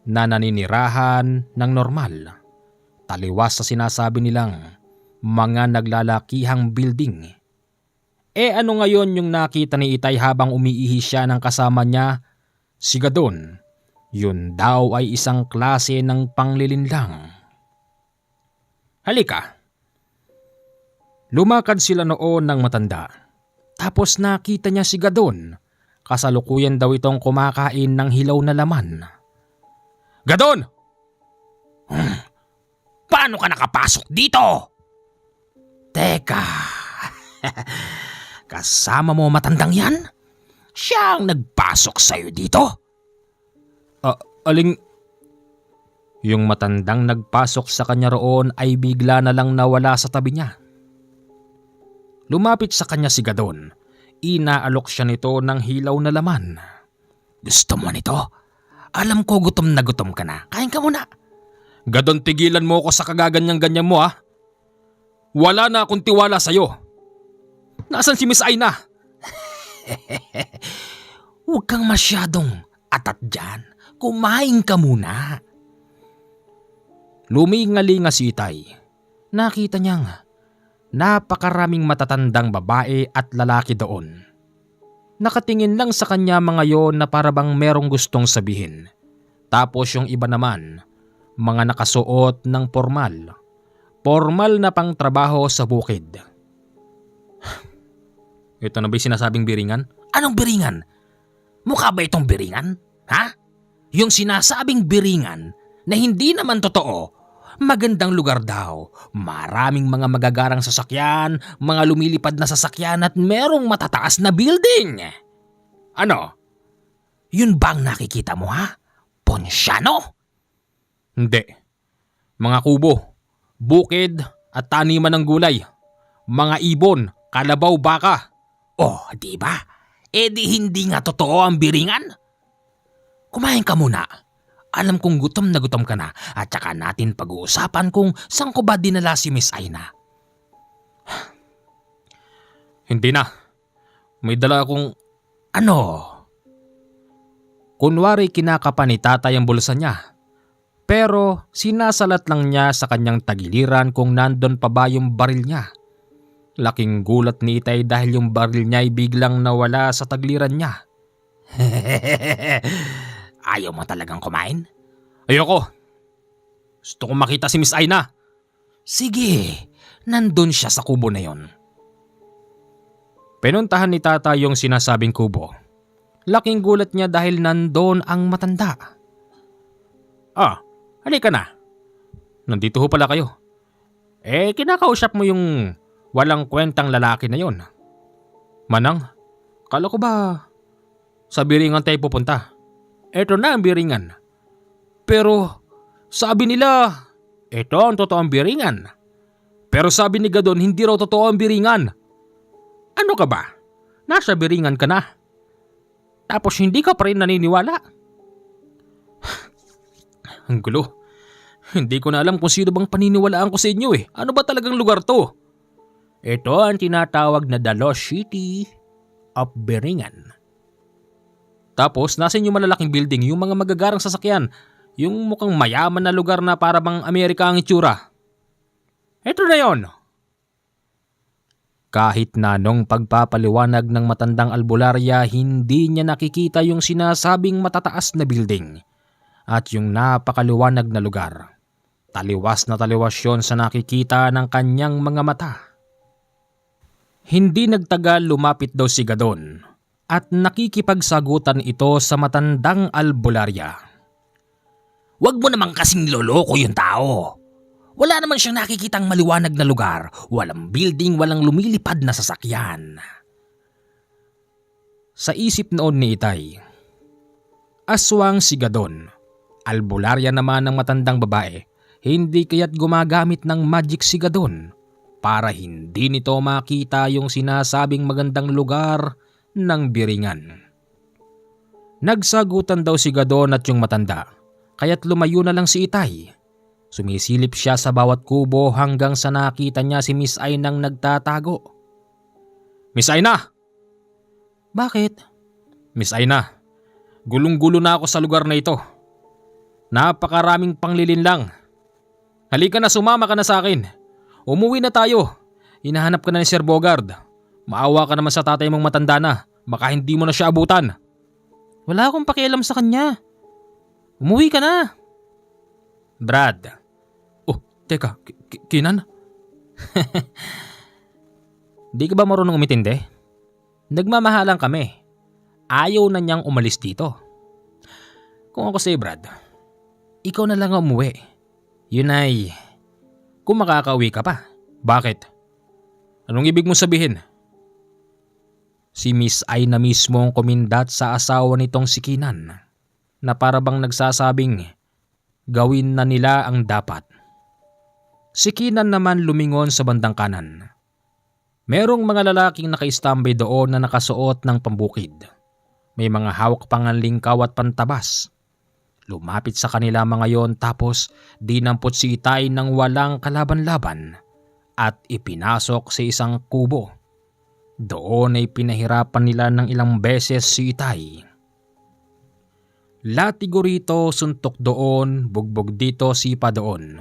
na naninirahan ng normal. Taliwas sa sinasabi nilang mga naglalakihang building. Ano ngayon yung nakita ni Itay habang umiihi siya ng kasama niya, si Gadon? Yun daw ay isang klase ng panglilinlang. Halika. Lumakad sila noon ng matanda. Tapos nakita niya si Gadon. Kasalukuyan daw itong kumakain ng hilaw na laman. Gadon! Paano ka nakapasok dito? Teka, kasama mo matandang yan? Siya ang nagpasok sa'yo dito? Aling... Yung matandang nagpasok sa kanya roon ay bigla na lang nawala sa tabi niya. Lumapit sa kanya si Gadon. Inaalok siya nito ng hilaw na laman. Gusto mo nito? Alam ko gutom na gutom ka na. Kain ka muna. Gadon, tigilan mo ako sa kagaganyan-ganyan mo ha. Wala na akong tiwala sa'yo. Nasaan si Miss Aina? Huwag kang masyadong atat dyan. Kumain ka muna. Lumingalinga si Itay. Nakita niyang napakaraming matatandang babae at lalaki doon. Nakatingin lang sa kanya mga yon na parabang merong gustong sabihin. Tapos yung iba naman, mga nakasuot ng formal. Formal na pangtrabaho sa bukid. Ito na ba'y sinasabing Biringan? Anong Biringan? Mukha ba itong Biringan? Ha? Yung sinasabing Biringan na hindi naman totoo. Magandang lugar daw. Maraming mga magagarang sasakyan, mga lumilipad na sasakyan at merong matataas na building. Ano? Yun bang nakikita mo ha? Ponsyano? Hindi. Mga kubo, bukid at taniman ng gulay. Mga ibon, kalabaw, baka. Oh, di ba? Di hindi nga totoo ang Biringan? Kumain ka muna. Alam kong gutom na gutom ka na at saka natin pag-uusapan kung saan ko ba dinala si Miss Aina. Hindi na. May dala akong... Ano? Kunwari kinakapan ni tatay ang bulsa niya. Pero sinasalat lang niya sa kanyang tagiliran kung nandun pa ba yung baril niya. Laking gulat ni Itay dahil yung baril niya ay biglang nawala sa tagliran niya. Ayaw mo talagang kumain? Ayoko. Gusto kong makita si Miss Aina. Sige, nandun siya sa kubo na yon. Pinuntahan ni tatay yung sinasabing kubo. Laking gulat niya dahil nandun ang matanda. Halika na. Nandito ho pala kayo. Kinakausap mo yung walang kwentang lalaki na yon. Manang, kala ko ba sa Biringan tayo pupunta? Eto na ang Biringan. Pero sabi nila, eto ang totoong Biringan. Pero sabi ni Gadon, hindi raw totoo ang Biringan. Ano ka ba? Nasa Biringan ka na. Tapos hindi ka pa rin naniniwala. Ang gulo. Hindi ko na alam kung sino bang paniniwalaan ko sa inyo eh. Ano ba talagang lugar to? Ito ang tinatawag na The Lost City of Biringan. Tapos nasa yung malalaking building, yung mga magagarang sasakyan, yung mukhang mayaman na lugar na para bang Amerika ang itsura. Ito na yon. Kahit na nung pagpapaliwanag ng matandang albularya, hindi niya nakikita yung sinasabing matataas na building at yung napakaliwanag na lugar. Taliwas na taliwas yun sa nakikita ng kanyang mga mata. Hindi nagtagal lumapit daw si Gadon at nakikipagsagutan ito sa matandang albularya. Huwag mo naman kasing niloloko yung tao. Wala naman siyang nakikitang maliwanag na lugar. Walang building, walang lumilipad na sasakyan. Sa isip noon ni Itay, aswang si Gadon. Albularya naman ng matandang babae. Hindi kaya't gumagamit ng magic si Gadon para hindi nito makita yung sinasabing magandang lugar ng Biringan. Nagsagutan daw si Gadon at yung matanda, kaya't lumayo na lang si Itay. Sumisilip siya sa bawat kubo hanggang sa nakita niya si Miss Ainang nagtatago. Miss Aina! Bakit? Miss Aina, gulong-gulo na ako sa lugar na ito. Napakaraming panglilin lang. Halika na, sumama ka na sa akin. Umuwi na tayo. Hinahanap ka na ni Sir Bogard. Maawa ka naman sa tatay mong matanda na. Baka hindi mo na siya abutan. Wala akong pakialam sa kanya. Umuwi ka na. Brad. Oh, teka, Kinan? Di ka ba marunong umitindi? Nagmamahalan kami. Ayaw na niyang umalis dito. Kung ako sa'yo, Brad, ikaw na lang ang umuwi. Yun ay, kung makakauwi ka pa. Bakit? Anong ibig mong sabihin? Si Miss Aina mismo ang kumindat sa asawa nitong si Kinan na para bang nagsasabing gawin na nila ang dapat. Si Kinan naman lumingon sa bandang kanan. Merong mga lalaking naka-istambay doon na nakasuot ng pambukid. May mga hawak pang lingkaw at pantabas. Lumapit sa kanila mga yon tapos dinampot si Itay ng walang kalaban-laban at ipinasok sa isang kubo. Doon ay pinahirapan nila ng ilang beses si Itay. Latigo rito, suntok doon, bugbog dito, sipa doon.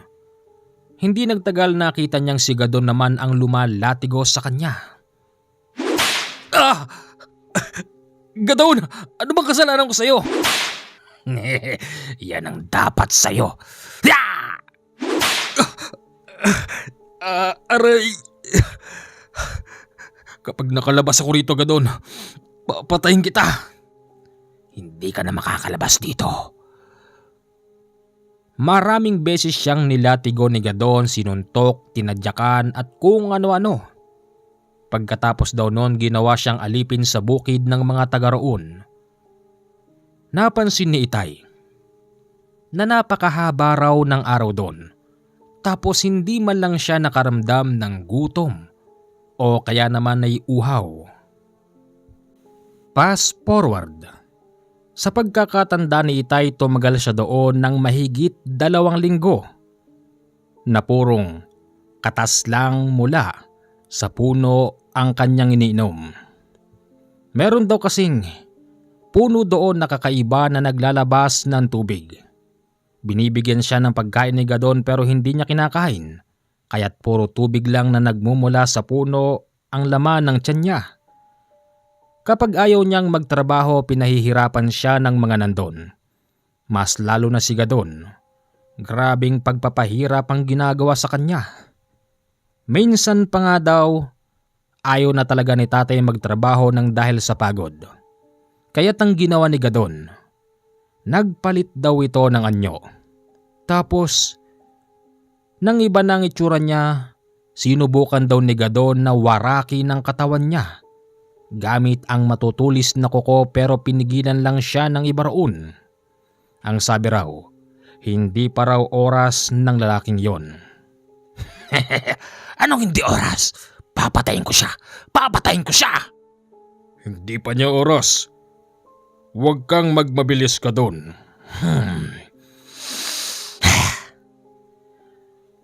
Hindi nagtagal nakita niyang si Gadon naman ang lumalatigo sa kanya. Gadon! Ano bang kasalanan ko sa'yo? Yan ang dapat sa'yo. Aray! Kapag nakalabas ako rito, Gadon, papatayin kita. Hindi ka na makakalabas dito. Maraming beses siyang nilatigo ni Gadon, sinuntok, tinadyakan at kung ano-ano. Pagkatapos daw noon, ginawa siyang alipin sa bukid ng mga taga roon. Napansin ni Itay na napakahaba raw ng araw doon, tapos hindi man lang siya nakaramdam ng gutom o kaya naman ay uhaw. Fast forward. Sa pagkakatanda ni Itay, tumagal siya doon ng mahigit 2 linggo na purong katas lang mula sa puno ang kanyang iniinom. Meron daw kasing puno doon na kakaiba na naglalabas ng tubig. Binibigyan siya ng pagkain ni Gadon pero hindi niya kinakain, kaya't puro tubig lang na nagmumula sa puno ang laman ng tiyan niya. Kapag ayaw niyang magtrabaho, pinahihirapan siya ng mga nandon. Mas lalo na si Gadon. Grabing pagpapahirap ang ginagawa sa kanya. Minsan pa nga daw, ayaw na talaga ni tatay magtrabaho ng dahil sa pagod. Kaya't ang ginawa ni Gadon, nagpalit daw ito ng anyo. Tapos, nang iba ng itsura niya, sinubukan daw ni Gadon na waraki ng katawan niya gamit ang matutulis na kuko pero pinigilan lang siya ng iba roon. Ang sabi raw, hindi pa raw oras ng lalaking yon. Anong hindi oras? Papatayin ko siya! Papatayin ko siya! Hindi pa niya oras. Huwag kang magmabilis ka doon.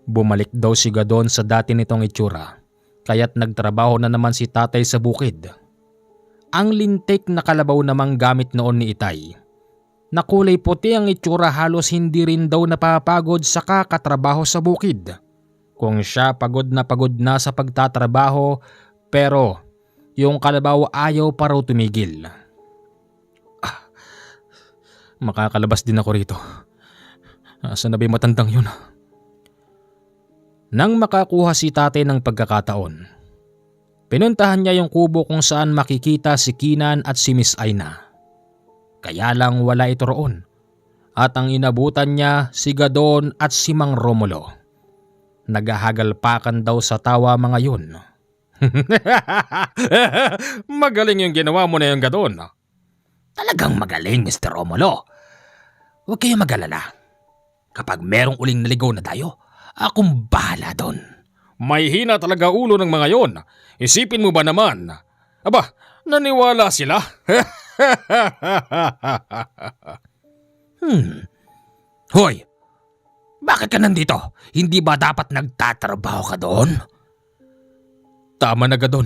Bumalik daw si Gadon sa dati nitong itsura, kaya't nagtrabaho na naman si tatay sa bukid. Ang lintik na kalabaw namang gamit noon ni Itay. Na kulay puti ang itsura, halos hindi rin daw napapagod sa kakatrabaho sa bukid. Kung siya pagod na sa pagtatrabaho, pero yung kalabaw ayaw pa raw tumigil. Makakalabas din ako rito. Asan na ba yung matandang yun? Nang makakuha si tatay ng pagkakataon, pinuntahan niya yung kubo kung saan makikita si Kinan at si Miss Aina. Kaya lang wala ito roon. At ang inabutan niya si Gadon at si Mang Romulo. Naghahagalpakan daw sa tawa mga yun. Magaling yung ginawa mo na yung Gadon. Talagang magaling, Mr. Romulo. Huwag kayong mag-alala. Kapag merong uling naligaw na tayo, akong bahala doon. May hina talaga ulo ng mga yon. Isipin mo ba naman? Aba, naniwala sila? Hoy! Bakit ka nandito? Hindi ba dapat nagtatrabaho ka doon? Tama na, Gadon.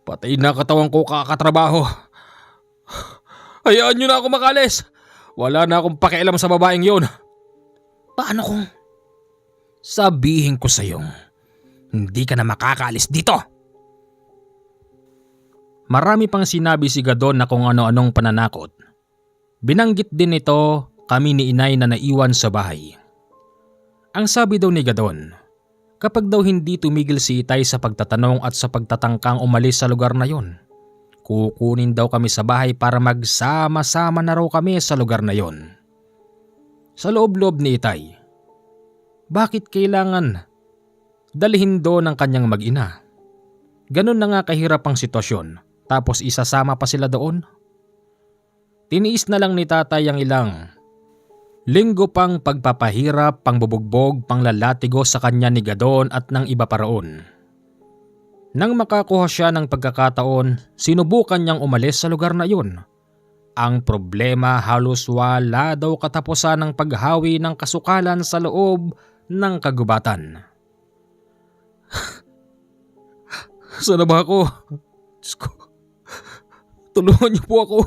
Patay na katawan ko kakatrabaho. Hayaan nyo na ako makalis. Wala na akong pakialam sa babaeng yon. Paano kung sabihin ko sa'yong hindi ka na makakaalis dito? Marami pang sinabi si Gadon na kung ano-anong pananakot. Binanggit din ito kami ni Inay na naiwan sa bahay. Ang sabi daw ni Gadon, kapag daw hindi tumigil si Itay sa pagtatanong at sa pagtatangkang umalis sa lugar na yon, kukunin daw kami sa bahay para magsama-sama na raw kami sa lugar na yon. Sa loob-loob ni Itay, bakit kailangan dalhin doon ang kanyang mag-ina? Ganun na nga kahirap ang sitwasyon, tapos isasama pa sila doon? Tiniis na lang ni tatay ang ilang linggo pang pagpapahirap, pangbubugbog, panglalatigo sa kanya ni Gadon at ng iba pa roon. Nang makakuha siya ng pagkakataon, sinubukan niyang umalis sa lugar na yun. Ang problema, halos wala daw katapusan ng paghawi ng kasukalan sa loob ng kagubatan. Sana ba ako? Diyos ko, tulungan niyo po ako.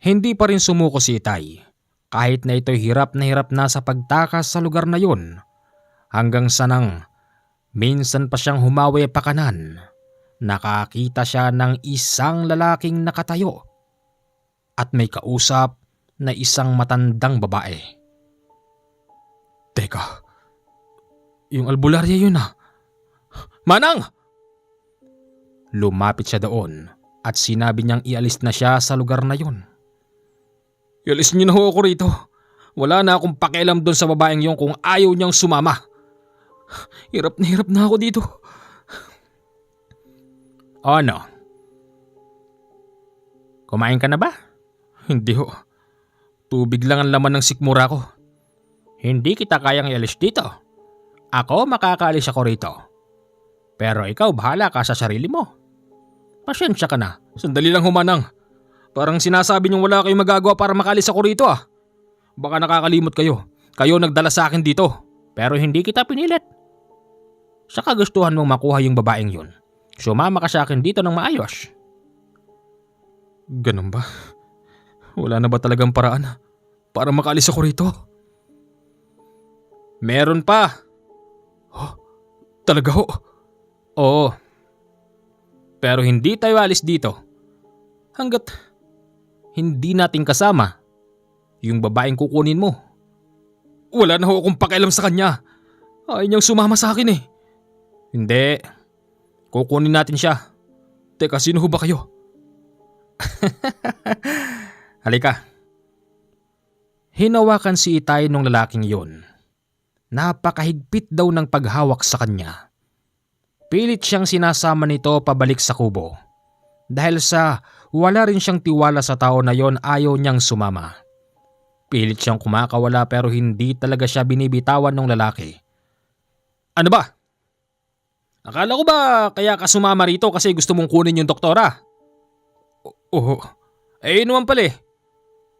Hindi pa rin sumuko si Itay, kahit na ito'y hirap na sa pagtakas sa lugar na yun. Hanggang sa nang minsan pa siyang humawi pa kanan, nakakita siya ng isang lalaking nakatayo at may kausap na isang matandang babae. Teka, yung albularya yun ah. Manang! Lumapit siya doon at sinabi niyang ialis na siya sa lugar na yun. Ialis niyo na ho ako rito. Wala na akong pakialam doon sa babaeng yun kung ayaw niyang sumama. Hirap na ako dito. Ano? Kumain ka na ba? Hindi ho. Tubig lang ang laman ng sikmura ko. Hindi kita kayang ialis dito. Ako makakaalis ako rito. Pero ikaw bahala ka sa sarili mo. Pasensya ka na. Sandali lang humanang. Parang sinasabi niyong wala kayong magagawa para makalis ako rito ah. Baka nakakalimot kayo. Kayo nagdala sa akin dito. Pero hindi kita pinilit. Sa kagustuhan mong makuha yung babaeng yun, sumama ka sa akin dito ng maayos. Ganun ba? Wala na ba talagang paraan para makaalis ako rito? Meron pa. Oh, talaga ho? Oo. Pero hindi tayo alis dito hanggat hindi natin kasama yung babaeng kukunin mo. Wala na ho akong pakialam sa kanya. Ayaw niyang sumama sa akin eh. Hindi. Kukunin natin siya. Teka, sino ho ba kayo? Halika. Hinawakan si Itay nung lalaking yun. Napakahigpit daw ng paghawak sa kanya. Pilit siyang sinasama nito pabalik sa kubo. Dahil sa wala rin siyang tiwala sa tao na yon, ayaw niyang sumama. Pilit siyang kumakawala pero hindi talaga siya binibitawan ng lalaki. Ano ba? Akala ko ba kaya ka sumama rito kasi gusto mong kunin yung doktora? Oo. Eh naman pala eh.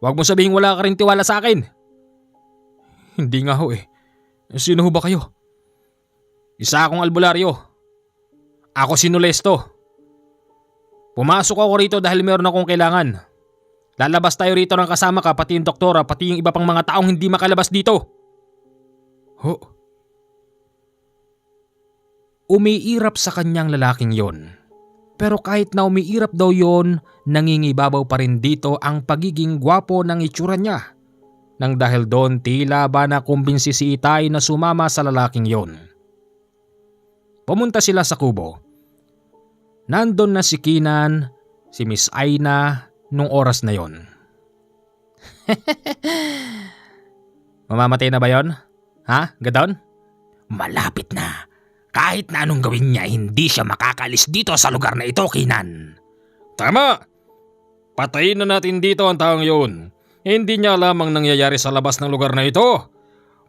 Huwag mo sabihin wala ka rin tiwala sa akin. Hindi nga ho eh. Sino ho ba kayo? Isa akong albularyo. Ako si Nolesto. Pumasok ako rito dahil meron akong kailangan. Lalabas tayo rito ng kasama ka, pati yung doktora, pati yung iba pang mga taong hindi makalabas dito. Ho? Umiirap sa kanyang lalaking yon. Pero kahit na umiirap daw yon, nangingibabaw pa rin dito ang pagiging gwapo ng itsura niya. Nang dahil doon tila ba na kumbinsi si Itay na sumama sa lalaking yon. Pumunta sila sa kubo. Nandun na si Kinan, si Miss Aina nung oras na yon. Mamamatay na ba yon? Ha, Gadon? Malapit na. Kahit na anong gawin niya, hindi siya makakalis dito sa lugar na ito, Kinan. Tama! Patayin na natin dito ang taong yun. Hindi niya alam ang nangyayari sa labas ng lugar na ito.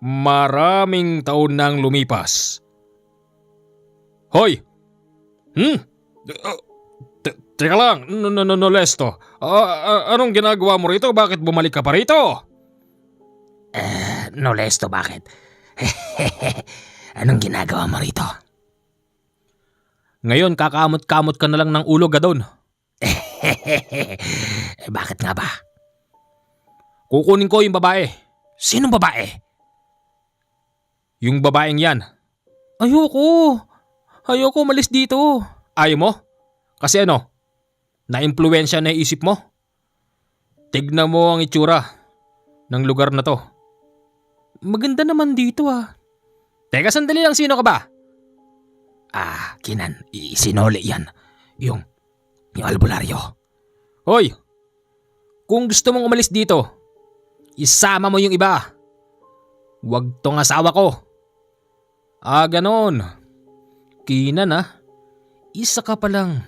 Maraming taon nang lumipas. Hoy! Teka lang, Nolesto. Anong ginagawa mo rito? Bakit bumalik ka pa rito? Nolesto, bakit? Anong ginagawa mo rito? Ngayon kakamot-kamot ka na lang ng ulo, Gadon. Bakit nga ba? Kukunin ko yung babae. Sinong babae? Yung babaeng yan. Ayoko. Ayoko malis dito. Ayaw mo? Kasi ano? Na-impluwensya na isip mo? Tignan mo ang itsura ng lugar na to. Maganda naman dito ah. Teka, sandali lang, sino ka ba? Kinan, sinoli yan. Yung albularyo. Hoy! Kung gusto mong umalis dito, isama mo yung iba. Huwag tong asawa ko. Ganon. Kinan isa ka palang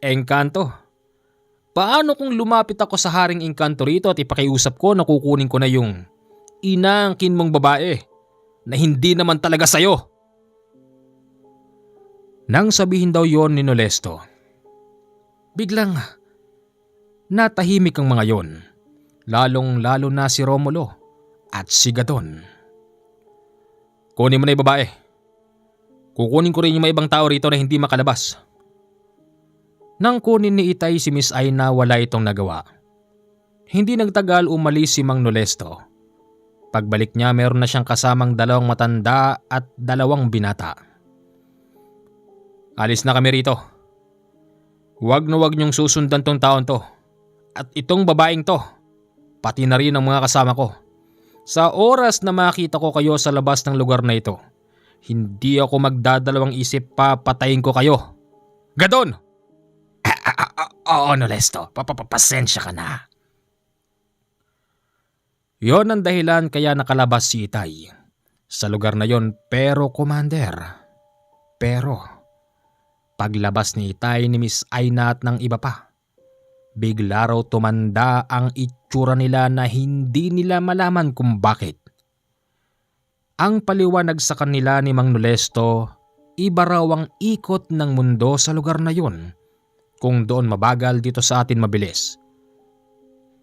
engkanto. Paano kung lumapit ako sa Haring Engkanto rito at ipakiusap ko na kukunin ko na yung inaangkin mong babae na hindi naman talaga sayo? Nang sabihin daw yon ni Nolesto, biglang natahimik ang mga yon, lalong-lalo na si Romulo at si Gadon. Kunin mo na yung babae. Kukunin ko rin yung mga ibang tao rito na hindi makalabas. Nang kunin ni Itay si Miss Aina, wala itong nagawa. Hindi nagtagal umalis si Mang Nolesto. Pagbalik niya, meron na siyang kasamang 2 matanda at 2 binata. Alis na kami rito. Huwag na huwag niyong susundan tong taon to. At itong babaeng to. Pati na rin ang mga kasama ko. Sa oras na makita ko kayo sa labas ng lugar na ito, hindi ako magdadalawang isip pa, patayin ko kayo. Gadon! Oo, Nolesto. Pasensya ka na. Yon ang dahilan kaya nakalabas si Itay sa lugar na yon. Pero Commander, paglabas ni Itay, ni Miss Aina at ng iba pa, bigla raw tumanda ang itsura nila na hindi nila malaman kung bakit. Ang paliwanag sa kanila ni Mang Nolesto, iba raw ang ikot ng mundo sa lugar na yon. Kung doon mabagal, dito sa atin mabilis.